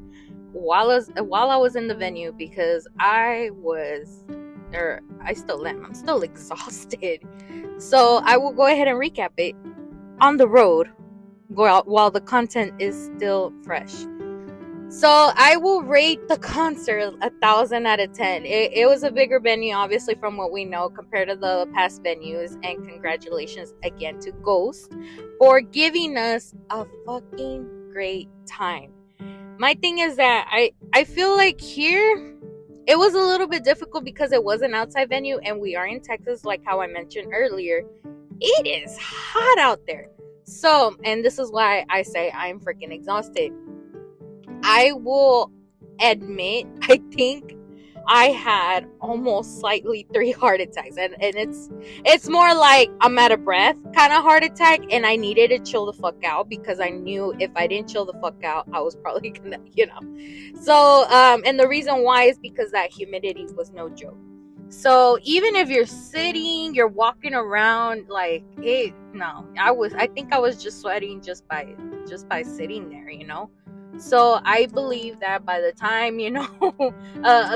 while I was in the venue because I still am. I'm still exhausted. So I will go ahead and recap it on the road while the content is still fresh. So I will rate the concert 1,000 out of 10. It was a bigger venue, obviously, from what we know compared to the past venues. And congratulations again to Ghost for giving us a fucking great time. My thing is that I feel like here it was a little bit difficult because it was an outside venue and we are in Texas, like how I mentioned earlier. It is hot out there. So, and this is why I say I'm freaking exhausted. I will admit, I think I had almost slightly 3 heart attacks, and it's more like I'm out of breath kind of heart attack, and I needed to chill the fuck out because I knew if I didn't chill the fuck out, I was probably gonna, So and the reason why is because that humidity was no joke. So even if you're sitting, you're walking around, like I think I was just sweating just by sitting there, So I believe that by the time,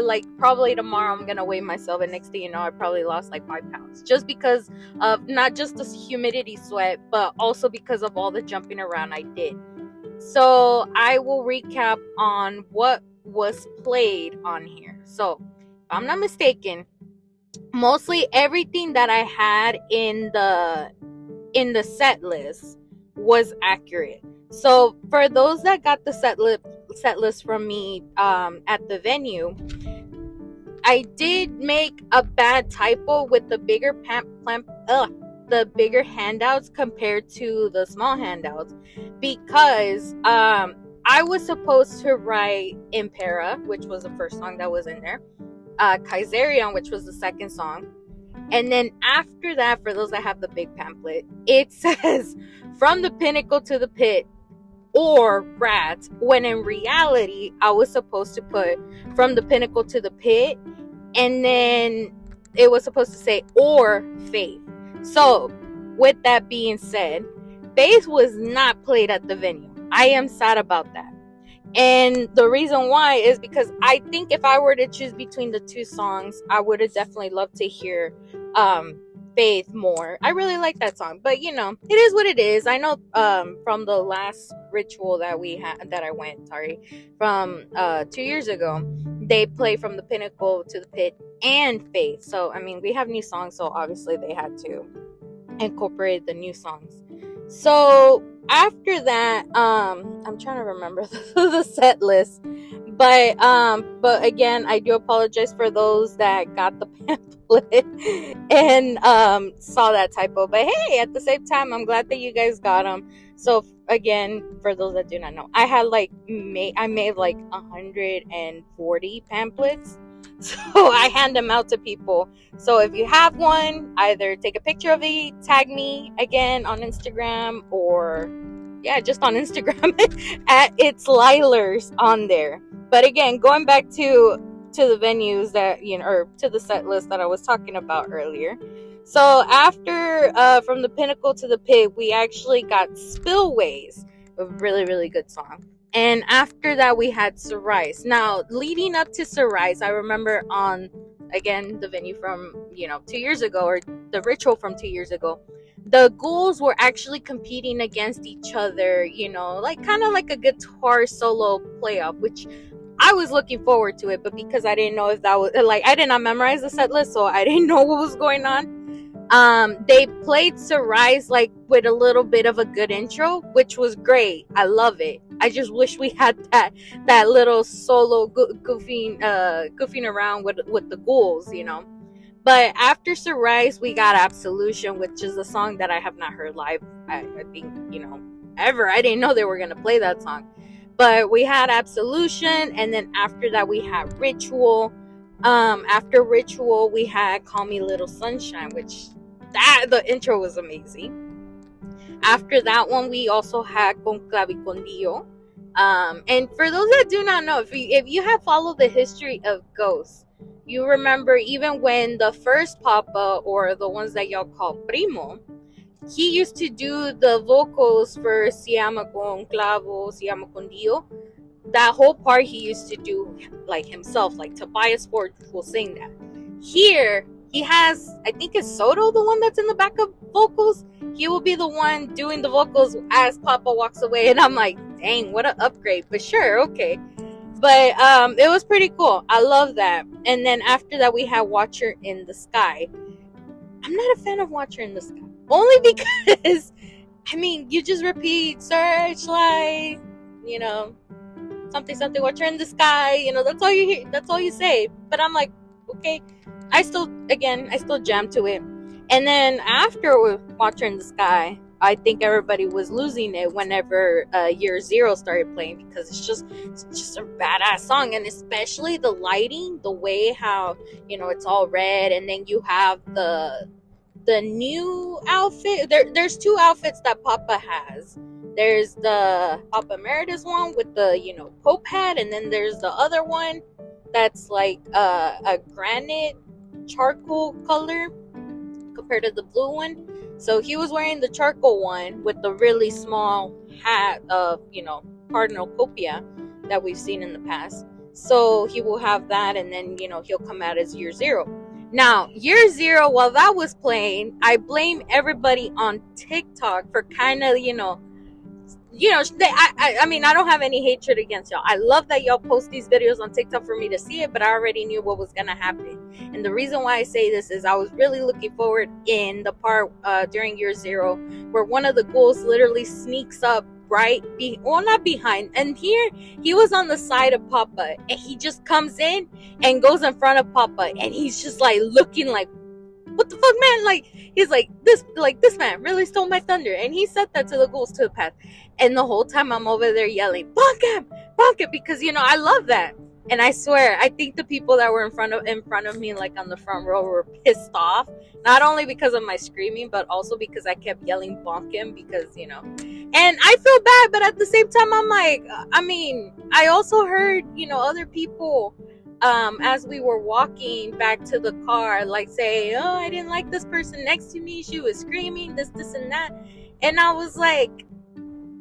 like probably tomorrow I'm gonna weigh myself, and next thing you know, I probably lost like 5 pounds, just because of not just the humidity sweat, but also because of all the jumping around I did. So I will recap on what was played on here. So if I'm not mistaken, mostly everything that I had in the set list was accurate. So for those that got the set list from me at the venue, I did make a bad typo with the bigger the bigger handouts compared to the small handouts, because I was supposed to write Impera, which was the first song that was in there, Kaiserion, which was the second song, and then after that, for those that have the big pamphlet, it says From the Pinnacle to the Pit or Rats, when in reality I was supposed to put From the Pinnacle to the Pit, and then it was supposed to say or Faith. So with that being said, Faith was not played at the venue. I am sad about that. And the reason why is because I think if I were to choose between the two songs, I would have definitely loved to hear Faith more. I really like that song, but it is what it is. I know from the last ritual that I went from 2 years ago, they play From the Pinnacle to the Pit and Faith. So I mean, we have new songs, so obviously they had to incorporate the new songs. So after that, I'm trying to remember the set list, but again, I do apologize for those that got the pamphlet and saw that typo. But hey, at the same time, I'm glad that you guys got them. So again, for those that do not know, I had I made like 140 pamphlets. So I hand them out to people. So if you have one, either take a picture of it, tag me again on Instagram, or just on Instagram at It's Lielers on there. But again, going back to the venues that or to the set list that I was talking about earlier. So after From the Pinnacle to the Pit, we actually got Spillways, a really, really good song. And after that, we had Cerise. Now, leading up to Cerise, I remember on, again, the venue from, 2 years ago, or the ritual from 2 years ago, the ghouls were actually competing against each other, kind of like a guitar solo playoff, which I was looking forward to it, but because I didn't know if that was, I did not memorize the set list, so I didn't know what was going on. They played Cerise with a little bit of a good intro, which was great. I love it. I just wish we had that little solo goofing around with the ghouls, But after Cerise, we got Absolution, which is a song that I have not heard live. I think ever. I didn't know they were gonna play that song. But we had Absolution, and then after that we had Ritual. After Ritual, we had Call Me Little Sunshine, which the intro was amazing. After that one, we also had Con Clavicondillo. And for those that do not know, if you have followed the history of Ghosts, you remember even when the first Papa, or the ones that y'all call Primo, he used to do the vocals for Si Ama Con Clavo, Si Ama Con Dio. That whole part he used to do himself, Tobias Ford will sing that. Here, he has, I think it's Soto, the one that's in the backup vocals. He will be the one doing the vocals as Papa walks away, and I'm like, dang, what an upgrade. But sure, okay. But it was pretty cool. I love that. And then after that, we had Watcher in the Sky. I'm not a fan of Watcher in the Sky, only because, you just repeat Searchlight, something, Watcher in the Sky, that's all you hear, that's all you say. But I'm like, okay, I still jam to it. And then after Watcher in the Sky, I think everybody was losing it whenever Year Zero started playing, because it's just a badass song. And especially the lighting, the way how, it's all red, and then you have the new outfit. There's two outfits that Papa has. There's the Papa Emeritus one with the Pope hat, and then there's the other one that's like a granite charcoal color compared to the blue one. So he was wearing the charcoal one with the really small hat of Cardinal Copia that we've seen in the past. So he will have that, and then he'll come out as Year Zero. Now, Year Zero, while that was playing, I blame everybody on TikTok for kind of, I mean, I don't have any hatred against y'all. I love that y'all post these videos on TikTok for me to see it, but I already knew what was going to happen. And the reason why I say this is I was really looking forward in the part during Year Zero where one of the ghouls literally sneaks up not behind, and here he was on the side of Papa, and he just comes in and goes in front of Papa, and he's just like looking like, what the fuck, man? Like, he's like, this man really stole my thunder. And he said that to the ghouls to the path, and the whole time I'm over there yelling, bonk him, because I love that. And I swear, I think the people that were in front of me, like on the front row, were pissed off, not only because of my screaming, but also because I kept yelling bonk him, because and I feel bad, but at the same time, I'm like, I mean, I also heard, other people, as we were walking back to the car, like say, oh, I didn't like this person next to me. She was screaming this and that. And I was like,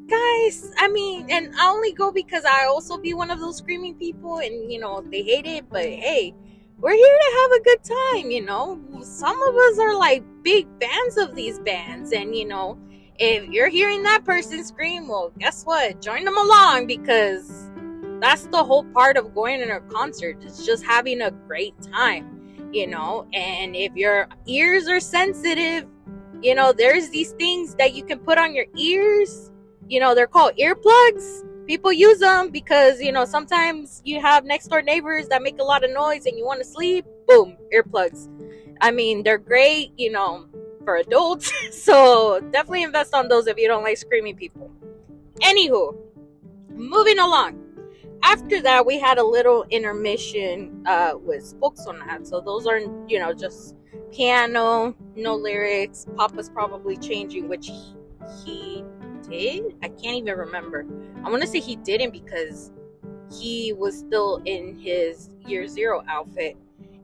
guys, I mean, and I only go because I also be one of those screaming people, and, they hate it. But hey, we're here to have a good time, Some of us are like big fans of these bands, and, if you're hearing that person scream, well, guess what? Join them along, because that's the whole part of going to a concert. It's just having a great time, and if your ears are sensitive, there's these things that you can put on your ears, they're called earplugs. People use them because, sometimes you have next door neighbors that make a lot of noise and you want to sleep. Boom, earplugs. I mean, they're great, for adults. So definitely invest on those if you don't like screaming people. Anywho, moving along. After that, we had a little intermission with Spokesonat. So those are, just piano, no lyrics. Papa's probably changing, which he did. I can't even remember. I want to say he didn't, because he was still in his Year Zero outfit.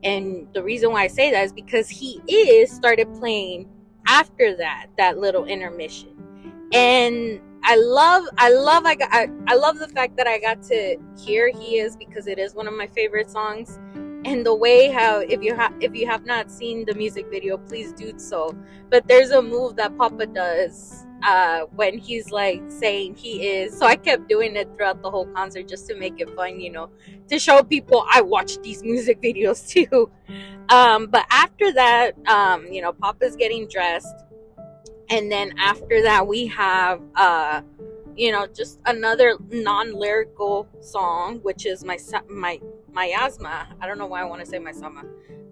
And the reason why I say that is because he started playing after that little intermission. And I love the fact that I got to hear He Is, because it is one of my favorite songs. And the way how, if you have not seen the music video, please do so. But there's a move that Papa does when he's like saying He Is. So I kept doing it throughout the whole concert just to make it fun, to show people I watch these music videos too. But after that, Papa's getting dressed. And then after that, we have, just another non-lyrical song, which is my asthma. I don't know why I want to say my summer,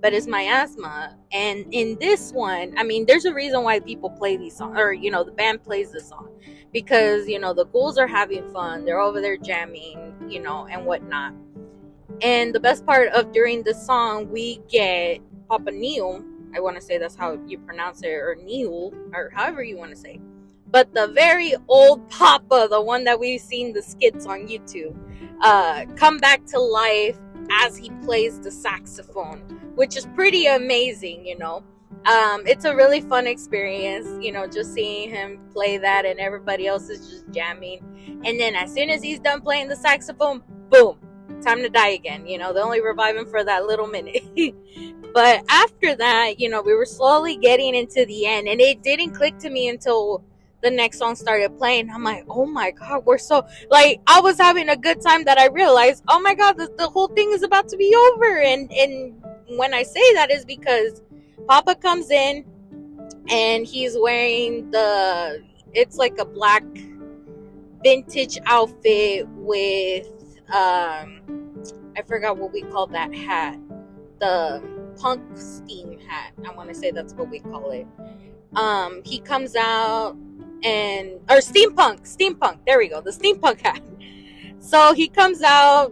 but it's my asthma. And in this one, I mean, there's a reason why people play these songs, or, the band plays this song, because, the ghouls are having fun. They're over there jamming, and whatnot. And the best part of during the song, we get Papa Neil. I want to say that's how you pronounce it, or Neil, or however you want to say. But the very old Papa, the one that we've seen the skits on YouTube, come back to life as he plays the saxophone, which is pretty amazing, It's a really fun experience, just seeing him play that, and everybody else is just jamming. And then as soon as he's done playing the saxophone, boom, time to die again. They only revive him for that little minute. But after that, we were slowly getting into the end, and it didn't click to me until the next song started playing. I'm like, oh my God, we're so, like, I was having a good time that I realized, oh my God, the whole thing is about to be over. And when I say that is because Papa comes in and he's wearing it's like a black vintage outfit with, I forgot what we call that hat. The punk steam hat. I want to say that's what we call it. He comes out or steampunk. There we go, the steampunk hat. So he comes out,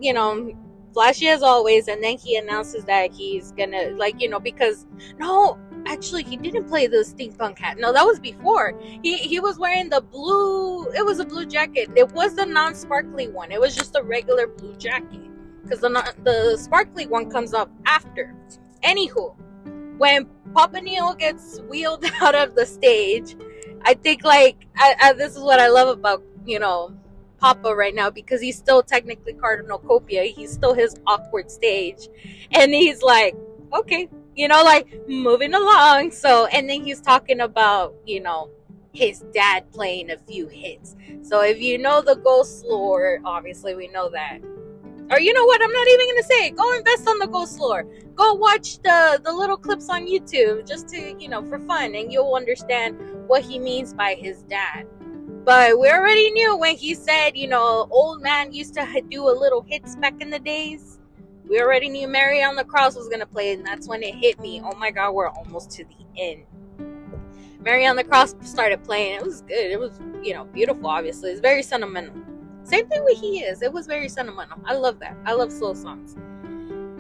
flashy as always, and then he announces that he's gonna, because no, actually he didn't play the steampunk hat. No, that was before. He was wearing the blue. It was a blue jacket. It was the non-sparkly one. It was just a regular blue jacket, because the sparkly one comes up after. Anywho, when Papa Neil gets wheeled out of the stage, I think this is what I love about Papa right now, because he's still technically Cardinal-Copia. He's still his awkward stage, and he's like, okay, moving along. So, and then he's talking about his dad playing a few hits. So if you know the Ghost lore, obviously we know that. Or you know what? I'm not even gonna say it. Go invest on the Ghost lore. Go watch the little clips on YouTube just to for fun, and you'll understand what he means by his dad. But we already knew when he said, old man used to do a little hits back in the days. We already knew Mary on the Cross was going to play, and that's when it hit me. Oh my God, we're almost to the end. Mary on the Cross started playing. It was good. It was, beautiful, obviously. It's very sentimental. Same thing with He Is. It was very sentimental. I love that. I love slow songs.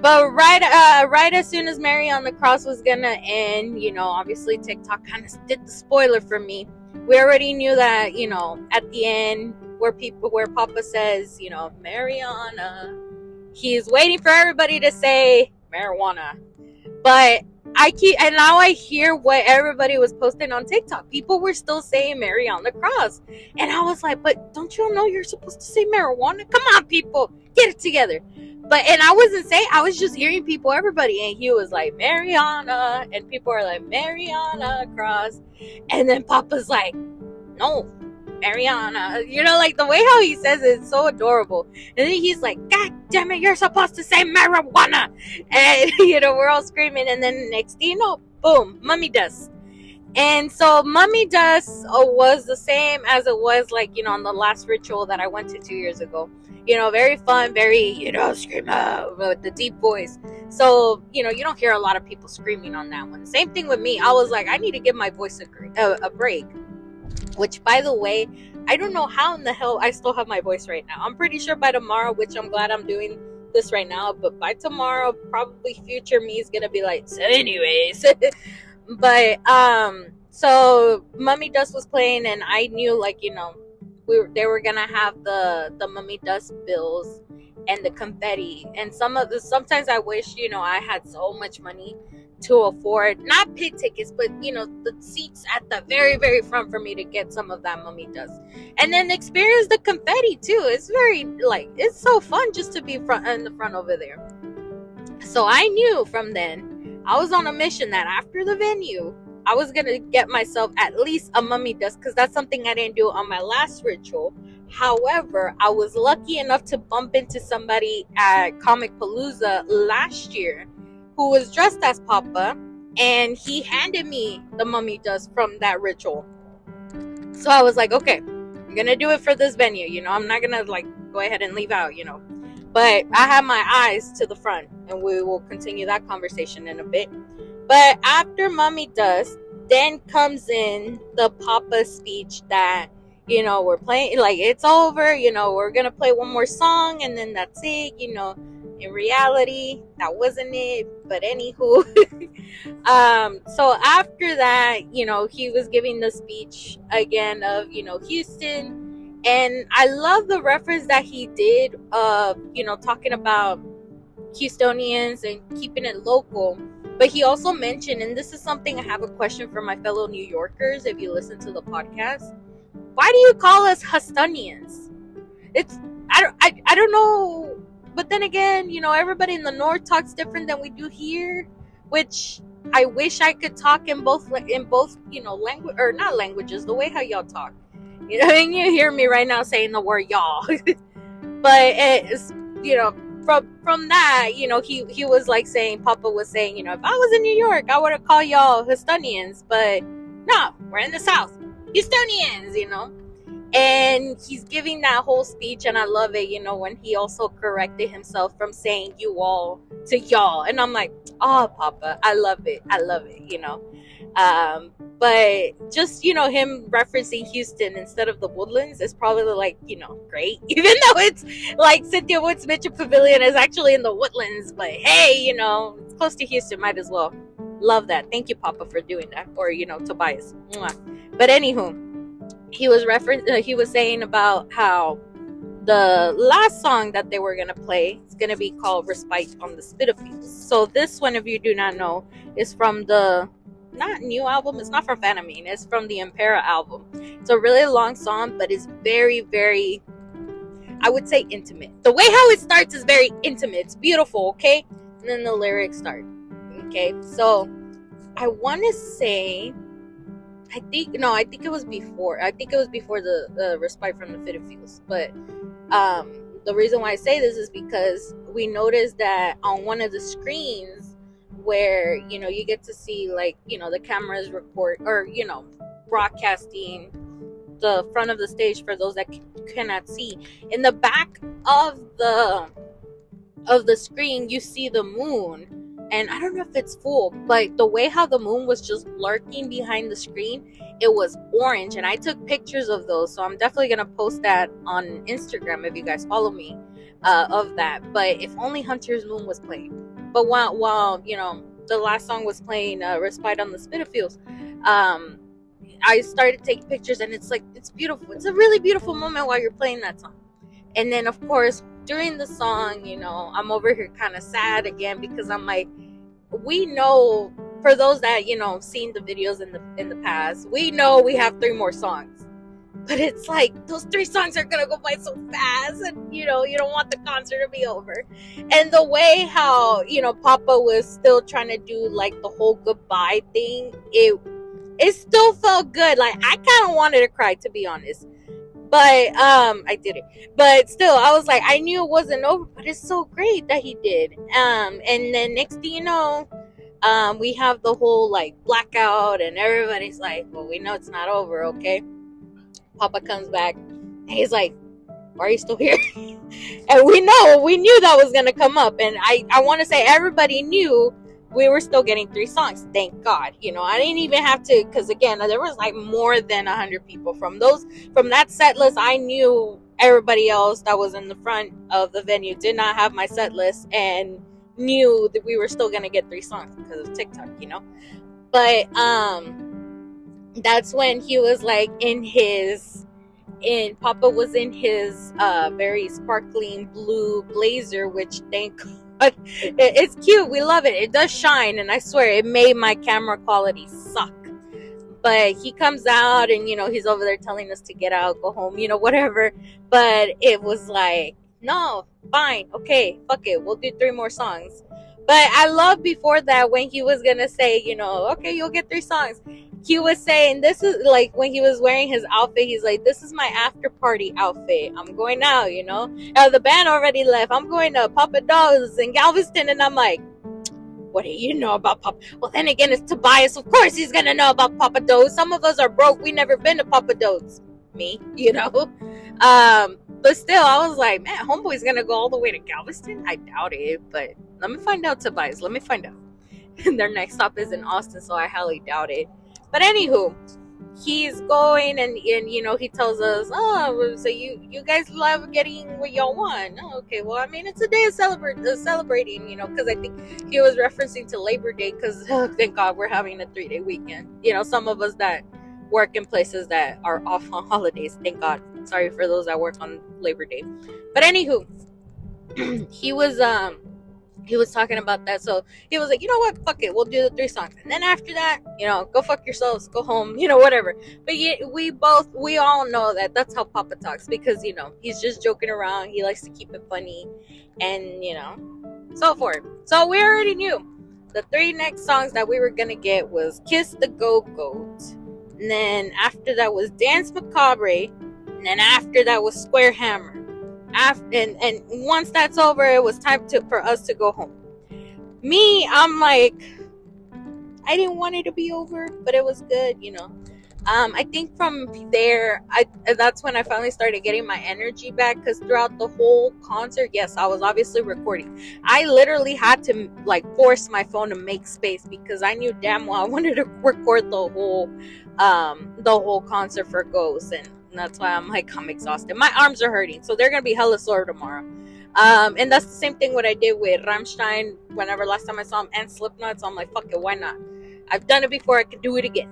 But right as soon as Mary on the Cross was going to end, obviously TikTok kind of did the spoiler for me. We already knew that, at the end where Papa says, Mariana, he's waiting for everybody to say marijuana. But now I hear what everybody was posting on TikTok. People were still saying Mary on the Cross. And I was like, but don't you know you're supposed to say marijuana? Come on, people, get it together. And I wasn't saying, I was just hearing people, everybody, and he was like, Mariana, and people are like, Mariana Cross, and then Papa's like, no, Mariana, the way how he says it, it's so adorable. And then he's like, God damn it, you're supposed to say marijuana, and, we're all screaming, and then next thing you know, boom, Mummy Dust. And so Mummy Dust was the same as it was, on the last ritual that I went to 2 years ago. Very fun, very, scream out with the deep voice. So, you don't hear a lot of people screaming on that one. Same thing with me. I was like, I need to give my voice a break. Which, by the way, I don't know how in the hell I still have my voice right now. I'm pretty sure by tomorrow, which I'm glad I'm doing this right now, but by tomorrow, probably future me is going to be like, so anyways. But, so Mummy Dust was playing, and I knew, they were gonna have the Mummy Dust bills and the confetti, and sometimes I wish I had so much money to afford not pit tickets, but the seats at the very, very front for me to get some of that Mummy Dust, and then experience the confetti too. It's very it's so fun just to be in the front over there. So I knew from then I was on a mission that after the venue I was going to get myself at least a Mummy Dust, because that's something I didn't do on my last ritual. However, I was lucky enough to bump into somebody at Comic Palooza last year who was dressed as Papa, and he handed me the Mummy Dust from that ritual. So I was like, okay, I'm going to do it for this venue. I'm not going to go ahead and leave out, But I have my eyes to the front, and we will continue that conversation in a bit. But after Mummy Dust, then comes in the Papa speech that, we're playing, it's over, we're going to play one more song, and then that's it, in reality, that wasn't it, but anywho. So after that, he was giving the speech again of, Houston, and I love the reference that he did of, talking about Houstonians and keeping it local. But he also mentioned, and this is something I have a question for my fellow New Yorkers, if you listen to the podcast, why do you call us Houstonians? I don't know, but then again, everybody in the North talks different than we do here, which I wish I could talk in both, language, or not languages, the way how y'all talk. And you hear me right now saying the word y'all. But it's, from that, he was saying, Papa was saying, if I was in New York, I would have called y'all Houstonians, but no, we're in the South, Houstonians, and he's giving that whole speech, and I love it, when he also corrected himself from saying you all to y'all, and I'm like, oh, Papa, I love it, But just, him referencing Houston instead of the Woodlands is probably like, great. Even though it's like Cynthia Woods Mitchell Pavilion is actually in the Woodlands. But hey, it's close to Houston. Might as well. Love that. Thank you, Papa, for doing that. Or, Tobias. Mwah. But anywho, he was saying about how the last song that they were going to play is going to be called Respite on the Spitalfields. So this one, if you do not know, is from the not new album. It's not from Phantomine. It's from the Impera album. It's a really long song, but it's very, very, I would say, intimate. The way how it starts is very intimate. It's beautiful, okay? And then the lyrics start. Okay, so I want to say, I think it was before. I think it was before the Respite from the Spitalfields. But the reason why I say this is because we noticed that on one of the screens where, you get to see, like, the cameras record or, broadcasting the front of the stage for those that cannot see. In the back of the screen, you see the moon. And I don't know if it's full, but the way how the moon was just lurking behind the screen, it was orange. And I took pictures of those. So I'm definitely going to post that on Instagram if you guys follow me of that. But if only Hunter's Moon was playing. But while the last song was playing, Respite on the Spitalfields, I started taking pictures, and it's beautiful. It's a really beautiful moment while you're playing that song. And then, of course, during the song, I'm over here kind of sad again because I'm like, we know, for those that, seen the videos in the past, we know we have 3 more songs. But it's like, those 3 songs are going to go by so fast, and, you don't want the concert to be over. And the way how, Papa was still trying to do, like, the whole goodbye thing, it still felt good. Like, I kind of wanted to cry, to be honest. But I did it. But still, I was like, I knew it wasn't over, but it's so great that he did. And then next thing you know, we have the whole, like, blackout, and everybody's like, well, we know it's not over, okay? Papa comes back, and he's like, why are you still here? And we knew that was gonna come up, and I want to say everybody knew we were still getting 3 songs. Thank God. I didn't even have to, because again, there was like more than 100 people from that set list. I knew everybody else that was in the front of the venue did not have my set list and knew that we were still gonna get 3 songs because of TikTok, But that's when he was like Papa was in his very sparkling blue blazer, which thank God, it's cute. We love it. It does shine, and I swear it made my camera quality suck. But he comes out, and he's over there telling us to get out, go home, whatever. But it was like, no, fine, okay, fuck it, we'll do 3 more songs. But I love before that when he was gonna say, okay, you'll get 3 songs. He was saying, this is like when he was wearing his outfit, he's like, this is my after party outfit. I'm going out, the band already left. I'm going to Papa Do's in Galveston. And I'm like, what do you know about Papa? Well, then again, it's Tobias. Of course he's going to know about Papa Do's. Some of us are broke. We never been to Papa Do's. Me, But still, I was like, man, homeboy's going to go all the way to Galveston? I doubt it. But let me find out, Tobias. Let me find out. And their next stop is in Austin, so I highly doubt it. But anywho, he's going, and he tells us, oh, so you guys love getting what y'all want. Oh, okay, well, I mean, it's a day of celebrating, because I think he was referencing to Labor Day, because thank God we're having a 3-day weekend. Some of us that work in places that are off on holidays, thank God. Sorry for those that work on Labor Day. But anywho, he was talking about that, so he was like, you know what, fuck it, we'll do the 3 songs, and then after that, go fuck yourselves, go home, whatever. But we all know that that's how Papa talks, because he's just joking around, he likes to keep it funny, and so forth. So we already knew the 3 next songs that we were gonna get was Kiss the Go-Goat, and then after that was Dance Macabre, and then after that was Square Hammer. And once that's over, it was time for us to go home. Me, I'm like, I didn't want it to be over, but it was good, I think from there, that's when I finally started getting my energy back, because throughout the whole concert, yes, I was obviously recording. I literally had to like force my phone to make space, because I knew damn well I wanted to record the whole concert for Ghost, and that's why I'm exhausted. My arms are hurting, so they're gonna be hella sore tomorrow. And that's the same thing what I did with Rammstein whenever last time I saw him, and Slipknot. So I'm like, fuck it, why not? I've done it before, I could do it again.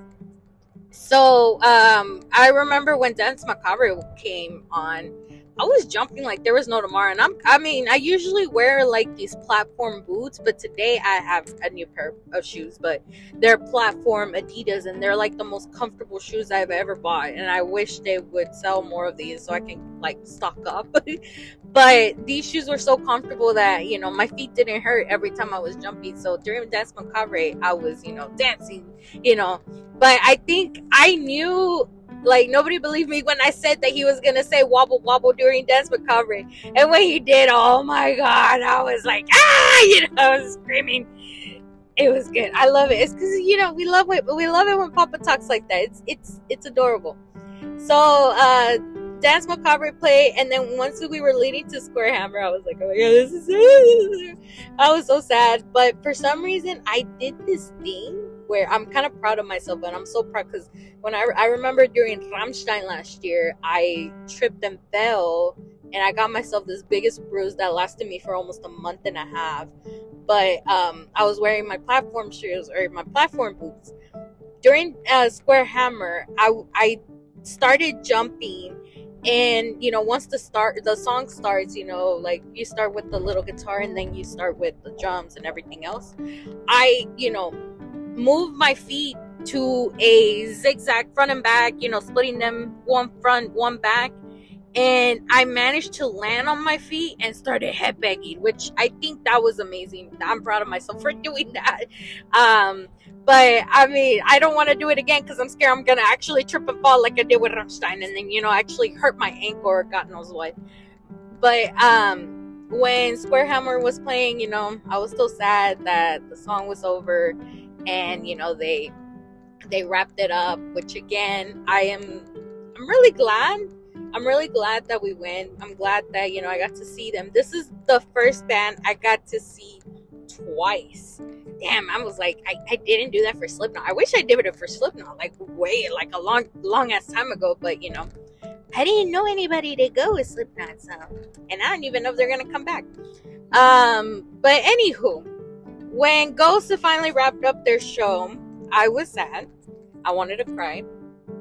So I remember when Dance Macabre came on, I was jumping like there was no tomorrow. And I usually wear like these platform boots, but today I have a new pair of shoes, but they're platform Adidas, and they're like the most comfortable shoes I've ever bought. And I wish they would sell more of these so I can like stock up. But these shoes were so comfortable that, my feet didn't hurt every time I was jumping. So during Dance Macabre, I was, dancing, But I think I knew, like, nobody believed me when I said that he was going to say wobble wobble during Dance Macabre. And when he did, oh my God, I was like, I was screaming. It was good. I love it. It's because, we love it when Papa talks like that. It's adorable. So, Dance Macabre played, and then once we were leading to Square Hammer, I was like, oh my God, this is it. I was so sad. But for some reason, I did this thing where I'm kind of proud of myself, and I'm so proud because when I remember during Rammstein last year, I tripped and fell, and I got myself this biggest bruise that lasted me for almost a month and a half. But I was wearing my platform shoes, or my platform boots. During Square Hammer, I started jumping, and once the song starts, like you start with the little guitar, and then you start with the drums and everything else. I move my feet to a zigzag front and back, splitting them one front, one back, and I managed to land on my feet and started headbanging, which I think that was amazing. I'm proud of myself for doing that. But I don't want to do it again because I'm scared I'm gonna actually trip and fall like I did with Rammstein, and then actually hurt my ankle or God knows what. But when Square Hammer was playing, I was still sad that the song was over, and they wrapped it up, which again I'm really glad. I'm really glad that we went. I'm glad that I got to see them. This is the first band I got to see twice. Damn, I was like, I didn't do that for Slipknot. I wish I did it for Slipknot, like a long ass time ago. But I didn't know anybody to go with Slipknot, so, and I don't even know if they're gonna come back. But anywho, when Ghost finally wrapped up their show, I was sad. I wanted to cry,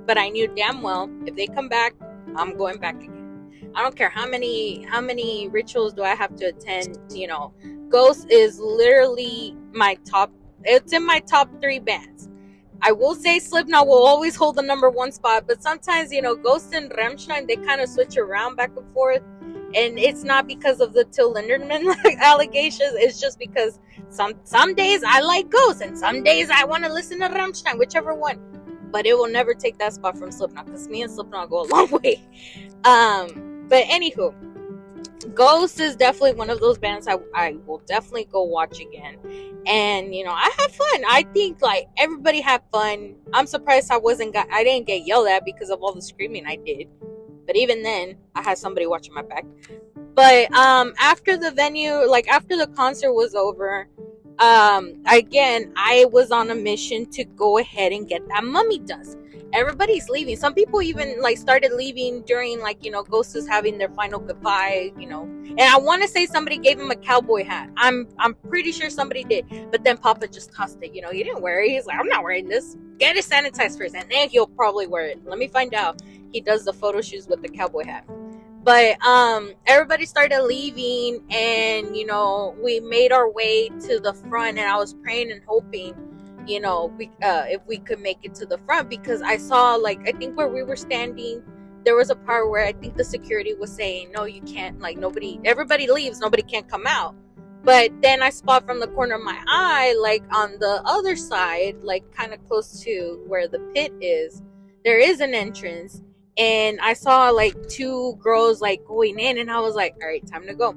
but I knew damn well if they come back, I'm going back again. I don't care how many rituals do I have to attend. Ghost is literally it's in my top 3 bands. I will say Slipknot will always hold the number 1 spot, but sometimes, Ghost and Rammstein, they kind of switch around back and forth, and it's not because of the Till Lindemann allegations. It's just because some days I like Ghost, and some days I want to listen to Rammstein, whichever one. But it will never take that spot from Slipknot, because me and Slipknot go a long way. But anywho, Ghost is definitely one of those bands I will definitely go watch again. And I had fun. I think like everybody had fun. I'm surprised I didn't get yelled at because of all the screaming I did. But even then, I had somebody watching my back. But after the concert was over, again, I was on a mission to go ahead and get that mummy dust. Everybody's leaving. Some people even started leaving during Ghost is having their final goodbye, and I want to say somebody gave him a cowboy hat. I'm pretty sure somebody did, but then Papa just tossed it. He didn't wear it. He's like, I'm not wearing this. Get it sanitized first, and then he'll probably wear it. Let me find out. He does the photo shoots with the cowboy hat. But everybody started leaving, and we made our way to the front, and I was praying and hoping if we could make it to the front, because I saw I think where we were standing, there was a part where I think the security was saying, no, you can't, everybody leaves, nobody can come out. But then I spot from the corner of my eye, on the other side, kind of close to where the pit is, there is an entrance, and I saw 2 girls going in, and I was like, all right, time to go.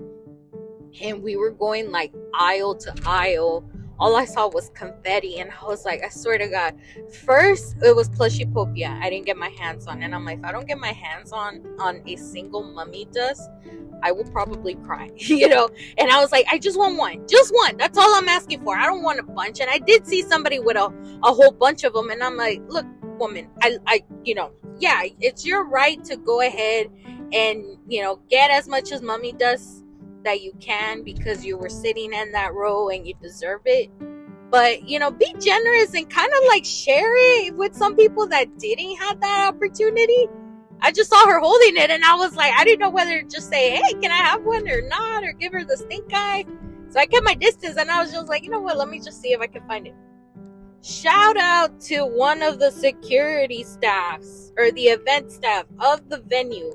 And we were going aisle to aisle, all I saw was confetti, and I was like, I swear to God. First, it was Plushie-popia I didn't get my hands on, and I'm like, if I don't get my hands on a single mummy dust, I will probably cry, And I was like, I just want one, That's all I'm asking for. I don't want a bunch. And I did see somebody with a whole bunch of them, and I'm like, look, woman, I yeah, it's your right to go ahead and get as much as mummy dust that you can, because you were sitting in that row and you deserve it. But be generous and kind of like share it with some people that didn't have that opportunity. I just saw her holding it, and I was like, I didn't know whether to just say, hey, can I have one or not, or give her the stink eye. So I kept my distance, and I was just like, you know what, let me just see if I can find it. Shout out to one of the security staffs, or the event staff of the venue.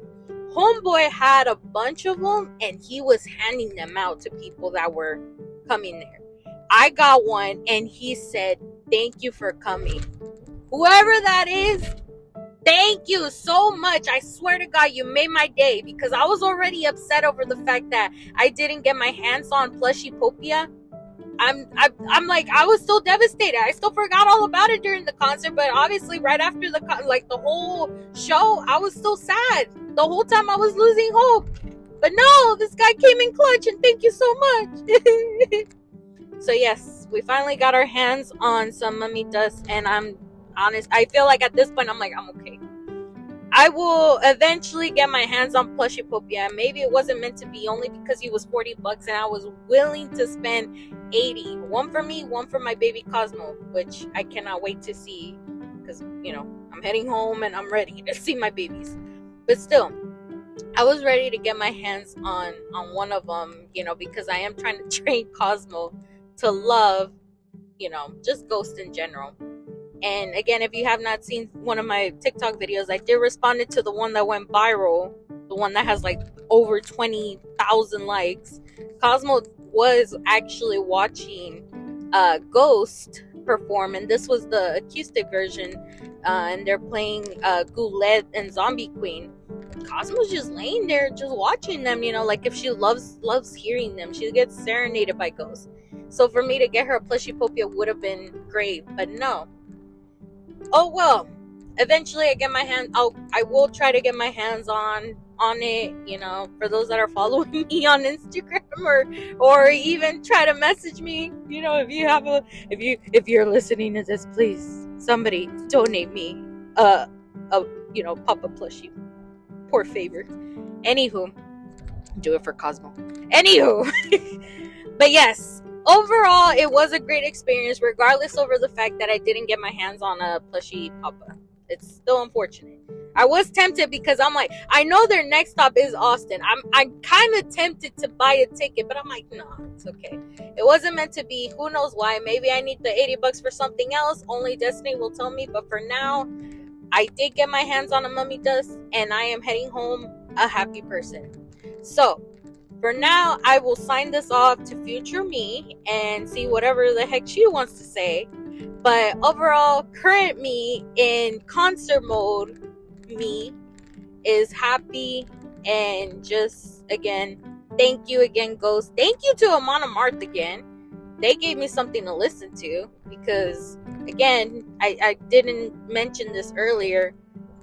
Homeboy had a bunch of them, and he was handing them out to people that were coming there. I got one, and he said, thank you for coming. Whoever that is, thank you so much. I swear to God, you made my day, because I was already upset over the fact that I didn't get my hands on Plushie-popia. I'm like, I was still devastated. I still forgot all about it during the concert, but obviously right after the whole show, I was still sad. The whole time I was losing hope. But no, this guy came in clutch, and thank you so much. So yes, we finally got our hands on some mummy dust, and I'm honest, I feel like at this point I'm okay. I will eventually get my hands on Plushie-popia. Maybe it wasn't meant to be, only because he was $40 and I was willing to spend $80. One for me, one for my baby Cosmo, which I cannot wait to see, because I'm heading home and I'm ready to see my babies. But still, I was ready to get my hands on one of them, because I am trying to train Cosmo to love, just ghosts in general. And again, if you have not seen one of my TikTok videos, I did respond to the one that went viral, the one that has over 20,000 likes. Cosmo was actually watching Ghost perform, and this was the acoustic version, and they're playing Goulet and Zombie Queen. Cosmo's just laying there, just watching them, if she loves hearing them. She gets serenaded by ghosts. So for me to get her a Plushie-popia would have been great, but no. Oh well, eventually I will try to get my hands on it, for those that are following me on Instagram, or even try to message me, if you're listening to this, please somebody donate me a Papa plushie, poor favor. Anywho, do it for Cosmo. Anywho, but yes, overall, it was a great experience, regardless over the fact that I didn't get my hands on a plushie Papa. It's still unfortunate. I was tempted, because I'm like, I know their next stop is Austin. I'm kind of tempted to buy a ticket, but I'm like, no, it's okay. It wasn't meant to be. Who knows why? Maybe I need the $80 for something else. Only Destiny will tell me. But for now, I did get my hands on a mummy dust, and I am heading home a happy person. So for now, I will sign this off to future me and see whatever the heck she wants to say. But overall, current me in concert mode, me is happy, and just, again, thank you again, Ghost. Thank you to Amon Amarth again. They gave me something to listen to, because, again, I didn't mention this earlier,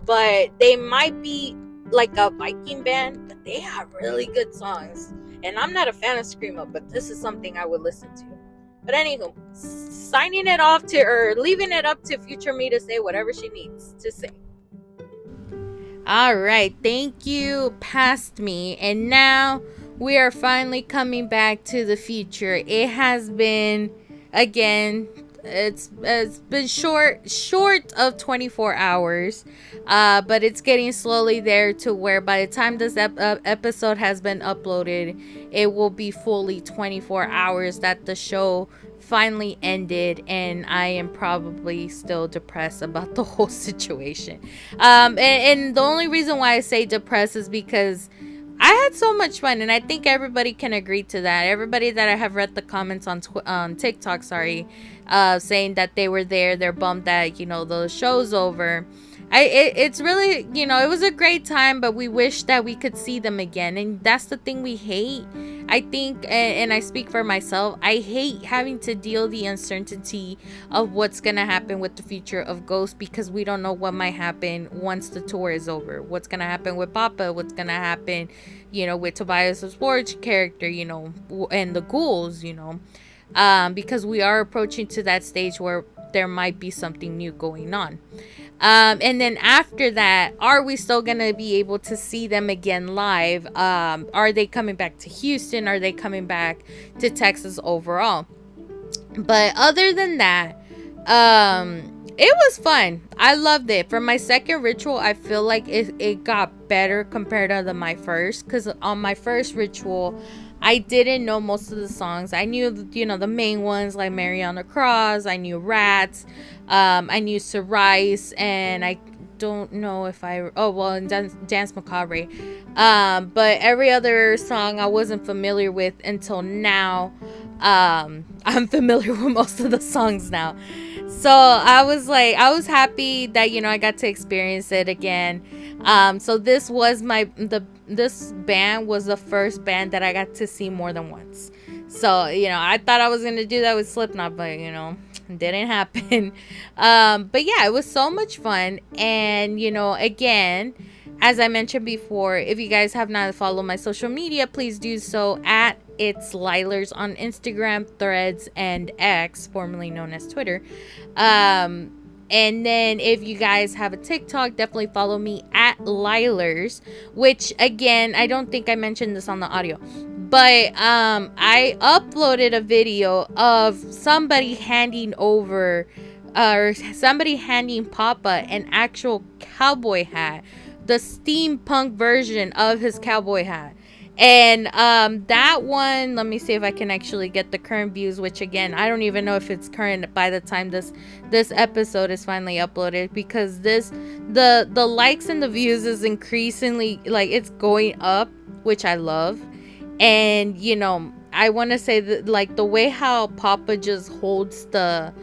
but they might be like a Viking band, but they have really good songs. And I'm not a fan of Screamo, but this is something I would listen to. But anywho, signing it off leaving it up to future me to say whatever she needs to say. All right, thank you, past me. And now we are finally coming back to the future. It has been, again, it's been short of 24 hours, but it's getting slowly there to where by the time this episode has been uploaded, it will be fully 24 hours that the show finally ended, and I am probably still depressed about the whole situation. And the only reason why I say depressed is because I had so much fun, and I think everybody can agree to that. Everybody that I have read the comments on TikTok, saying that they were there, they're bummed that the show's over. It's really, you know, it was a great time, but we wish that we could see them again. And that's the thing we hate. I think, and I speak for myself, I hate having to deal the uncertainty of what's gonna happen with the future of Ghost, because we don't know what might happen once the tour is over. What's gonna happen with Papa? What's gonna happen, you know, with Tobias's Forge character, you know, and the ghouls, you know, because we are approaching to that stage where there might be something new going on. And then after that, are we still gonna be able to see them again live? Are they coming back to Houston? Are they coming back to Texas overall? But other than that, it was fun. I loved it. For my second ritual, I feel like it got better compared to my first, because on my first ritual, I didn't know most of the songs. I knew, you know, the main ones like Mary on the Cross. I knew Rats. I knew Cerise, and I don't know if Dance Macabre. But every other song I wasn't familiar with until now. I'm familiar with most of the songs now. So I was happy that, you know, I got to experience it again. So this was this band was the first band that I got to see more than once. So, you know, I thought I was going to do that with Slipknot, but, you know, it didn't happen. But yeah, it was so much fun. And, you know, again, as I mentioned before, if you guys have not followed my social media, please do so at It's Lielers on Instagram, Threads, and X, formerly known as Twitter. And then if you guys have a TikTok, definitely follow me at Lielers, which again, I don't think I mentioned this on the audio, but I uploaded a video of somebody handing over, or somebody handing Papa an actual cowboy hat, the steampunk version of his cowboy hat. And that one, let me see if I can actually get the current views, which again, I don't even know if it's current by the time this episode is finally uploaded, because the likes and the views is increasingly, like, it's going up, which I love. And, you know, I want to say that, like, the way how Papa just holds the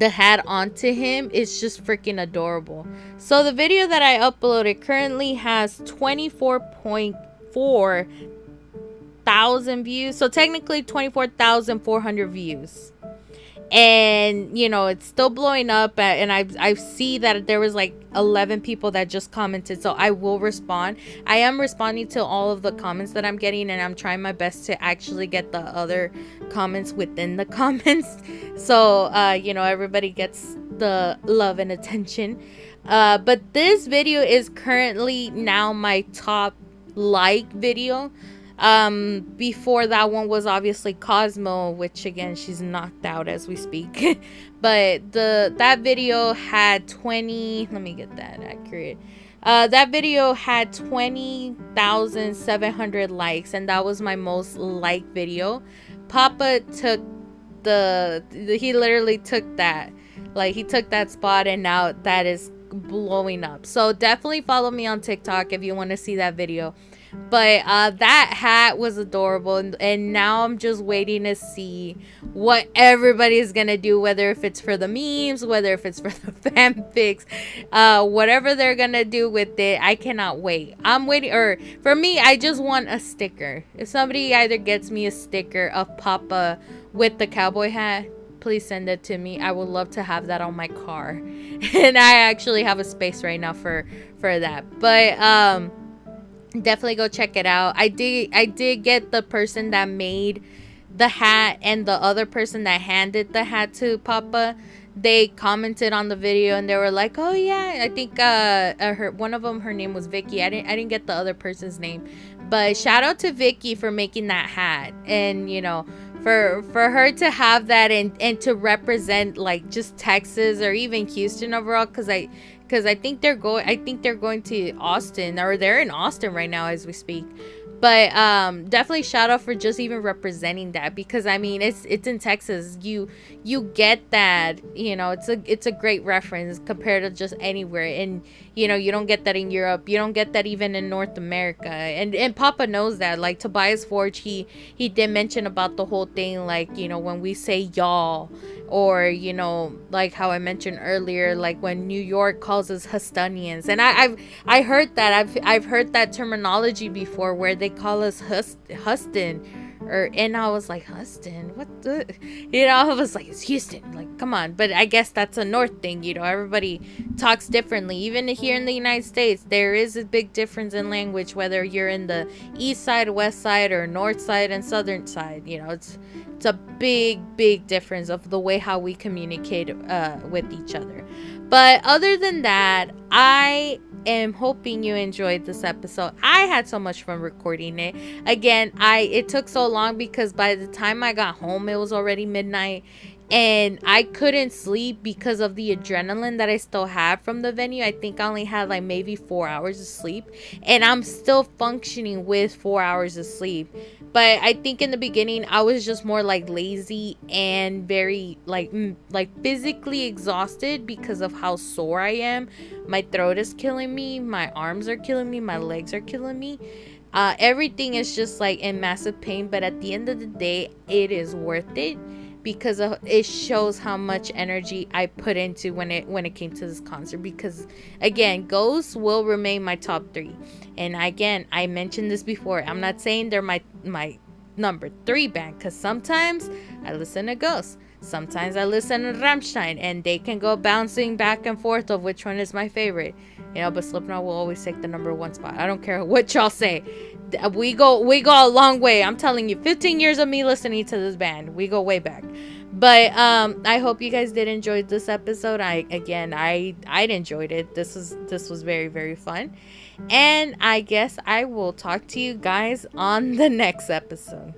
hat onto him is just freaking adorable. So the video that I uploaded currently has 24.4 thousand views, so technically 24,400 views. And, you know, it's still blowing up, and I see that there was like 11 people that just commented, so I will respond. I am responding to all of the comments that I'm getting, and I'm trying my best to actually get the other comments within the comments, so you know, everybody gets the love and attention. But this video is currently now my top like video. Before that one was obviously Cosmo, which again, she's knocked out as we speak. But that video had 20, let me get that accurate. That video had 20,700 likes, and that was my most liked video. Papa took he literally took that. Like, he took that spot, and now that is blowing up. So definitely follow me on TikTok if you want to see that video. But that hat was adorable, and now I'm just waiting to see what everybody's gonna do, whether if it's for the memes, whether if it's for the fanfics, whatever they're gonna do with it. I cannot wait. I'm waiting. Or for me, I just want a sticker. If somebody either gets me a sticker of Papa with the cowboy hat, please send it to me. I would love to have that on my car. And I actually have a space right now for that. But definitely go check it out. I did get the person that made the hat and the other person that handed the hat to Papa. They commented on the video, and they were like, "Oh yeah, I think one of them, her name was Vicky." I didn't get the other person's name, but shout out to Vicky for making that hat. And, you know, for her to have that and to represent, like, just Texas or even Houston overall, because I think they're going to Austin, or they're in Austin right now as we speak. But definitely shout out for just even representing that, because I mean it's in Texas. You get that, it's a great reference compared to just anywhere. And you don't get that in Europe, you don't get that even in North America. And Papa knows that. Like Tobias Forge, he did mention about the whole thing, like when we say y'all, or like how I mentioned earlier, like when New York calls us Hustonians. And I heard that, I've heard that terminology before, where they call us Huston, and I was like, Huston, what the, I was like, it's Houston, like, come on. But I guess that's a North thing, everybody talks differently. Even here in the United States, there is a big difference in language, whether you're in the east side, west side, or north side and southern side. It's a big difference of the way how we communicate with each other. But other than that, I am hoping you enjoyed this episode. I had so much fun recording it. Again, it took so long because by the time I got home, it was already midnight. And I couldn't sleep because of the adrenaline that I still have from the venue. I think I only had like maybe 4 hours of sleep. And I'm still functioning with 4 hours of sleep. But I think in the beginning, I was just more like lazy and very like physically exhausted because of how sore I am. My throat is killing me. My arms are killing me. My legs are killing me. Everything is just like in massive pain. But at the end of the day, it is worth it, because it shows how much energy I put into when it came to this concert. Because again, Ghosts will remain my top 3. And again, I mentioned this before, I'm not saying they're my number 3 band, because sometimes I listen to Ghosts, sometimes I listen to Rammstein, and they can go bouncing back and forth of which one is my favorite. But Slipknot will always take the number 1 spot. I don't care what y'all say. We go a long way. I'm telling you, 15 years of me listening to this band. We go way back. But I hope you guys did enjoy this episode. I enjoyed it. This was very, very fun. And I guess I will talk to you guys on the next episode.